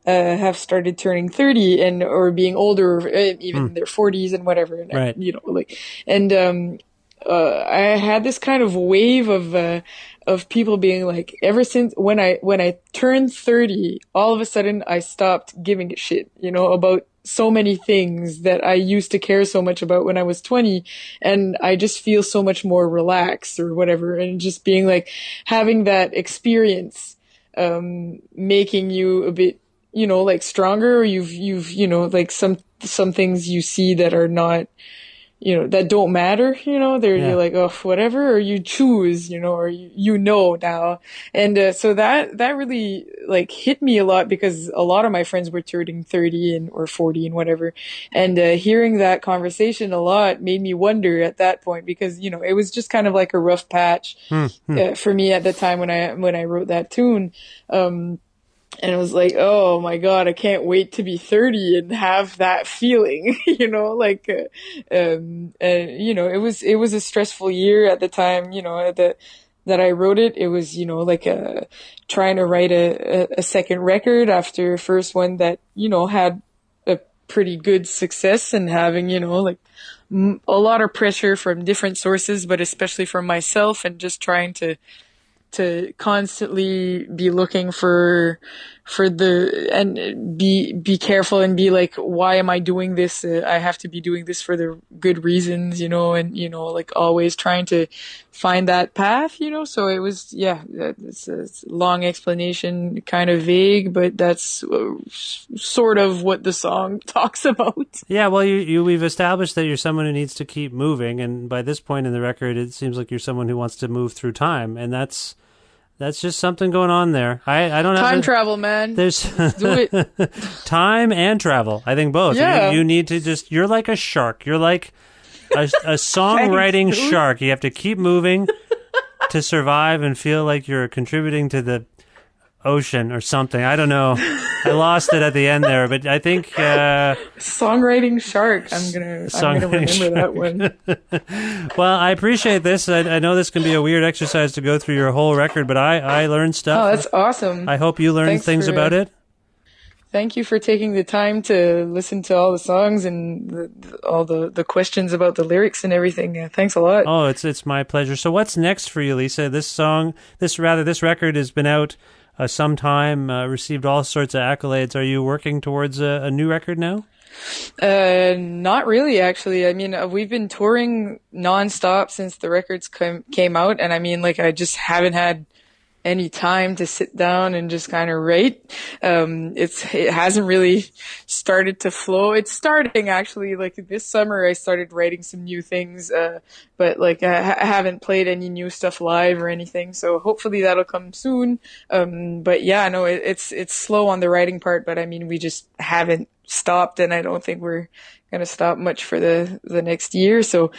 have started turning 30 or being older, even in their 40s and whatever, and, right. you know, like, and I had this kind of wave of people being like, ever since when I turned 30, all of a sudden I stopped giving a shit, you know, about so many things that I used to care so much about when I was 20, and I just feel so much more relaxed or whatever, and just being like, having that experience, making you a bit, you know, like stronger, or you've, you know, like some things you see that are not, you know, that don't matter, you know, you're like, oh, whatever, or you choose, you know, or you know now. And, so that really like hit me a lot because a lot of my friends were turning 30 or 40 and whatever. And, hearing that conversation a lot made me wonder at that point because, you know, it was just kind of like a rough patch, for me at the time when I wrote that tune. And it was like, oh my God, I can't wait to be 30 and have that feeling, you know, like, and you know, it was a stressful year at the time, you know, that I wrote it. It was, you know, like, trying to write a second record after first one that, you know, had a pretty good success, and having, you know, like a lot of pressure from different sources, but especially from myself, and just trying to constantly be looking for and be careful and be like, why am I doing this? I have to be doing this for the good reasons, you know, and, you know, like always trying to find that path, you know. So it was, it's a long explanation, kind of vague, but that's sort of what the song talks about. Yeah, well, we've established that you're someone who needs to keep moving, and by this point in the record, it seems like you're someone who wants to move through time, and that's just something going on there. I don't have time travel, man. There's do it. Time and travel. I think both. Yeah. You need to you're like a shark. You're like a songwriting shark. You have to keep moving to survive and feel like you're contributing to the ocean or something. I don't know. I lost it at the end there, but I think songwriting shark. I'm gonna remember that one. Well, I appreciate this. I know this can be a weird exercise to go through your whole record, but I learned stuff. Oh, that's awesome. I hope you learned things about it. Thank you for taking the time to listen to all the songs and all the questions about the lyrics and everything. Thanks a lot. Oh, it's my pleasure. So what's next for you, Lisa? This record has been out some time, received all sorts of accolades. Are you working towards a new record now? Not really, actually. I mean, we've been touring nonstop since the records came out, and I mean, like, I just haven't had any time to sit down and just kind of write. It hasn't really started to flow. It's starting, actually. Like this summer I started writing some new things, but like I haven't played any new stuff live or anything, so hopefully that'll come soon. But yeah, no, it's slow on the writing part, but I mean, we just haven't stopped, and I don't think we're gonna stop much for the next year. So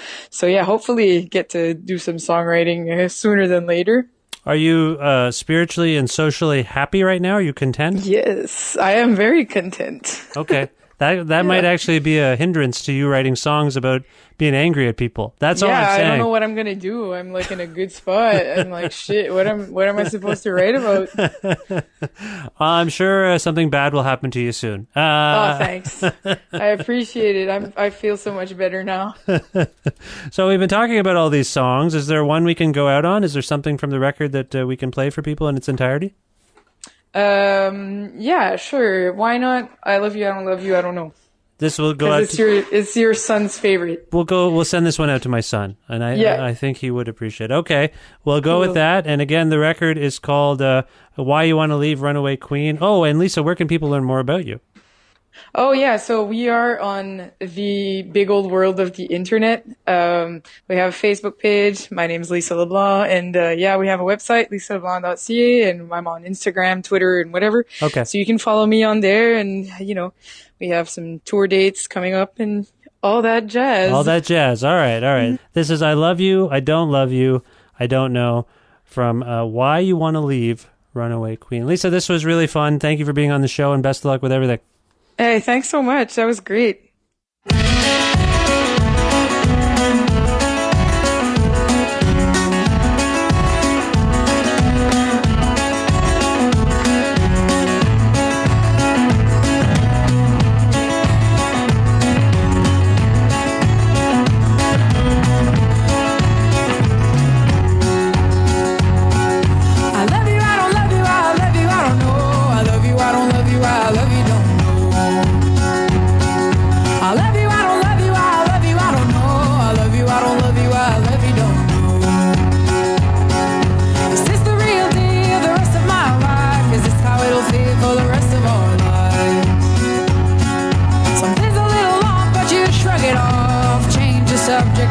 yeah, hopefully get to do some songwriting sooner than later. Are you spiritually and socially happy right now? Are you content? Yes, I am very content. Okay. That might actually be a hindrance to you writing songs about being angry at people. That's all I'm saying. I don't know what I'm going to do. I'm like in a good spot. I'm like, shit, what am I supposed to write about? I'm sure something bad will happen to you soon. Oh, thanks. I appreciate it. I feel so much better now. So we've been talking about all these songs. Is there one we can go out on? Is there something from the record that we can play for people in its entirety? Yeah, sure. Why not? I Love You, I Don't Love You, I Don't Know. This will go out. It's your son's favorite. We'll send this one out to my son, and I think he would appreciate it. Okay, we'll go with that. And again, the record is called Why You Want to Leave Runaway Queen. Oh, and Lisa, where can people learn more about you? Oh yeah, so we are on the big old world of the internet. We have a Facebook page. My name's Lisa LeBlanc, and we have a website, lisaleblanc.ca, and I'm on Instagram, Twitter, and whatever. Okay. So you can follow me on there, and we have some tour dates coming up and all that jazz. All that jazz. All right, all right. This is I Love You, I Don't Love You, I Don't Know from Why You Want to Leave Runaway Queen. Lisa, this was really fun. Thank you for being on the show, and best of luck with everything. Hey, thanks so much. That was great.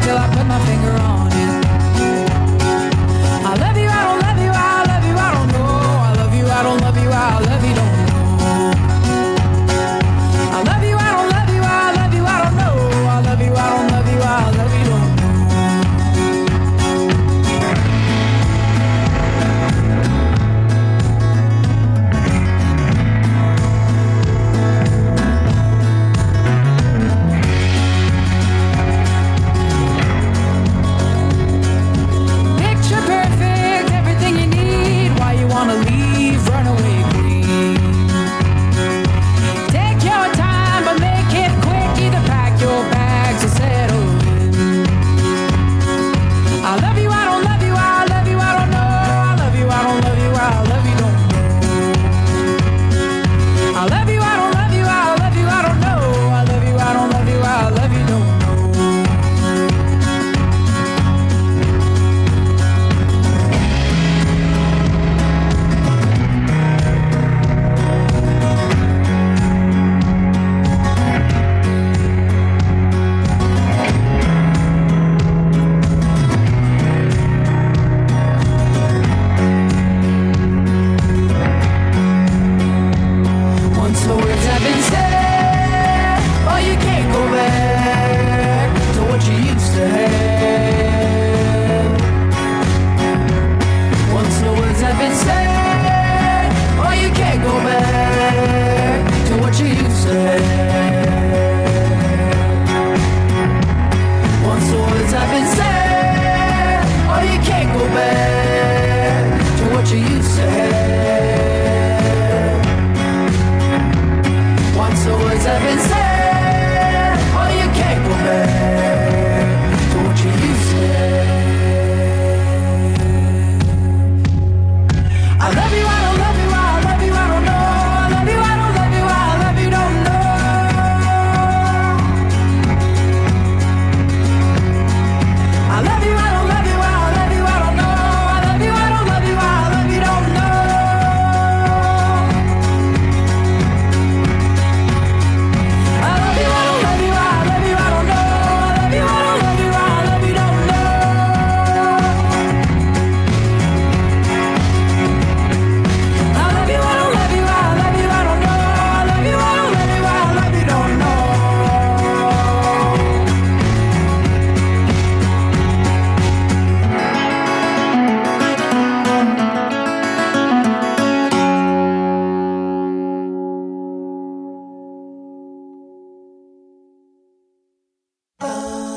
Till I put my finger on it. I love you, I don't love you, I love you, I don't know. I love you, I don't love you, I love you, don't know. I love you, I don't love you, I love you, I don't know. I love you, I don't love you, I love you, don't know.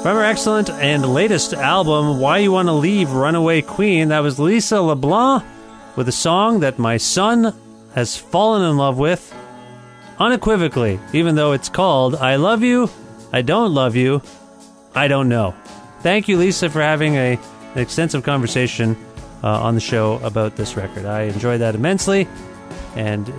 From her excellent and latest album, Why You Want to Leave Runaway Queen, that was Lisa LeBlanc with a song that my son has fallen in love with unequivocally, even though it's called I Love You, I Don't Love You, I Don't Know. Thank you, Lisa, for having an extensive conversation on the show about this record. I enjoyed that immensely, and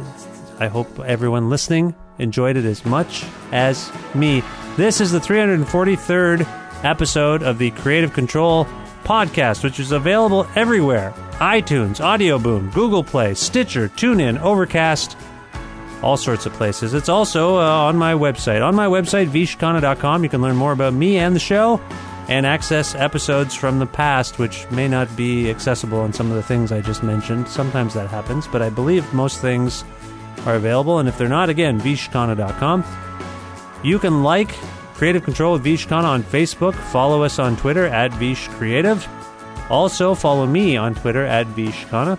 I hope everyone listening enjoyed it as much as me. This is the 343rd episode of the Creative Control podcast, which is available everywhere. iTunes, Audio Boom, Google Play, Stitcher, TuneIn, Overcast, all sorts of places. It's also on my website. On my website, vishkhanna.com, you can learn more about me and the show and access episodes from the past, which may not be accessible on some of the things I just mentioned. Sometimes that happens, but I believe most things are available. And if they're not, again, vishkhanna.com. You can like Creative Control with Vish Khanna on Facebook. Follow us on Twitter at Vish Creative. Also, follow me on Twitter at Vish Khanna.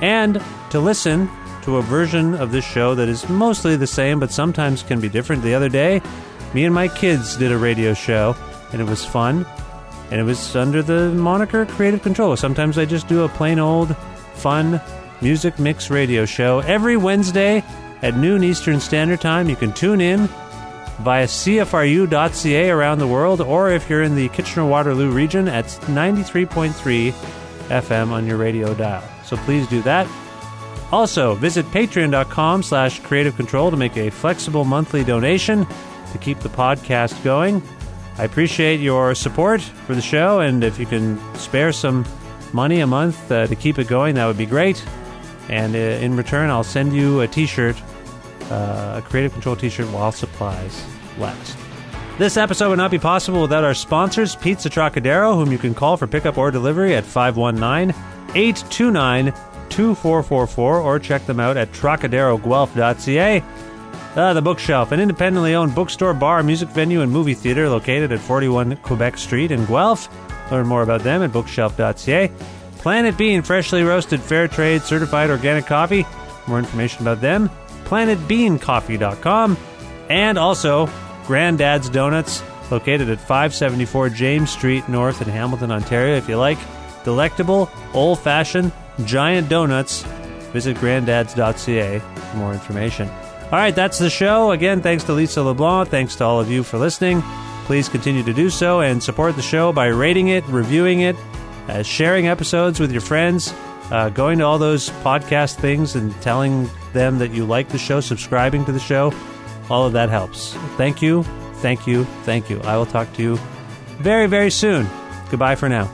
And to listen to a version of this show that is mostly the same, but sometimes can be different. The other day, me and my kids did a radio show, and it was fun. And it was under the moniker Creative Control. Sometimes I just do a plain old, fun music mix radio show. Every Wednesday at noon Eastern Standard Time, you can tune in via CFRU.ca around the world, or if you're in the Kitchener-Waterloo region, at 93.3 FM on your radio dial. So please do that. Also, visit patreon.com/Creative Control to make a flexible monthly donation to keep the podcast going. I appreciate your support for the show, and if you can spare some money a month to keep it going, that would be great. And in return, I'll send you a t-shirt, a Creative Control t-shirt while supplies last. This episode would not be possible without our sponsors, Pizza Trocadero, whom you can call for pickup or delivery at 519-829-2444, or check them out at trocaderoguelph.ca. The Bookshelf, an independently owned bookstore, bar, music venue, and movie theater located at 41 Quebec Street in Guelph. Learn more about them at bookshelf.ca. Planet Bean, freshly roasted, fair trade, certified organic coffee. More information about them, planetbeancoffee.com. And also, Granddad's Donuts, located at 574 James Street North in Hamilton, Ontario. If you like delectable, old-fashioned, giant donuts, visit granddads.ca for more information. All right, that's the show. Again, thanks to Lisa LeBlanc. Thanks to all of you for listening. Please continue to do so and support the show by rating it, reviewing it, sharing episodes with your friends, going to all those podcast things and telling them that you like the show, subscribing to the show. All of that helps. Thank you, thank you, thank you. I will talk to you very, very soon. Goodbye for now.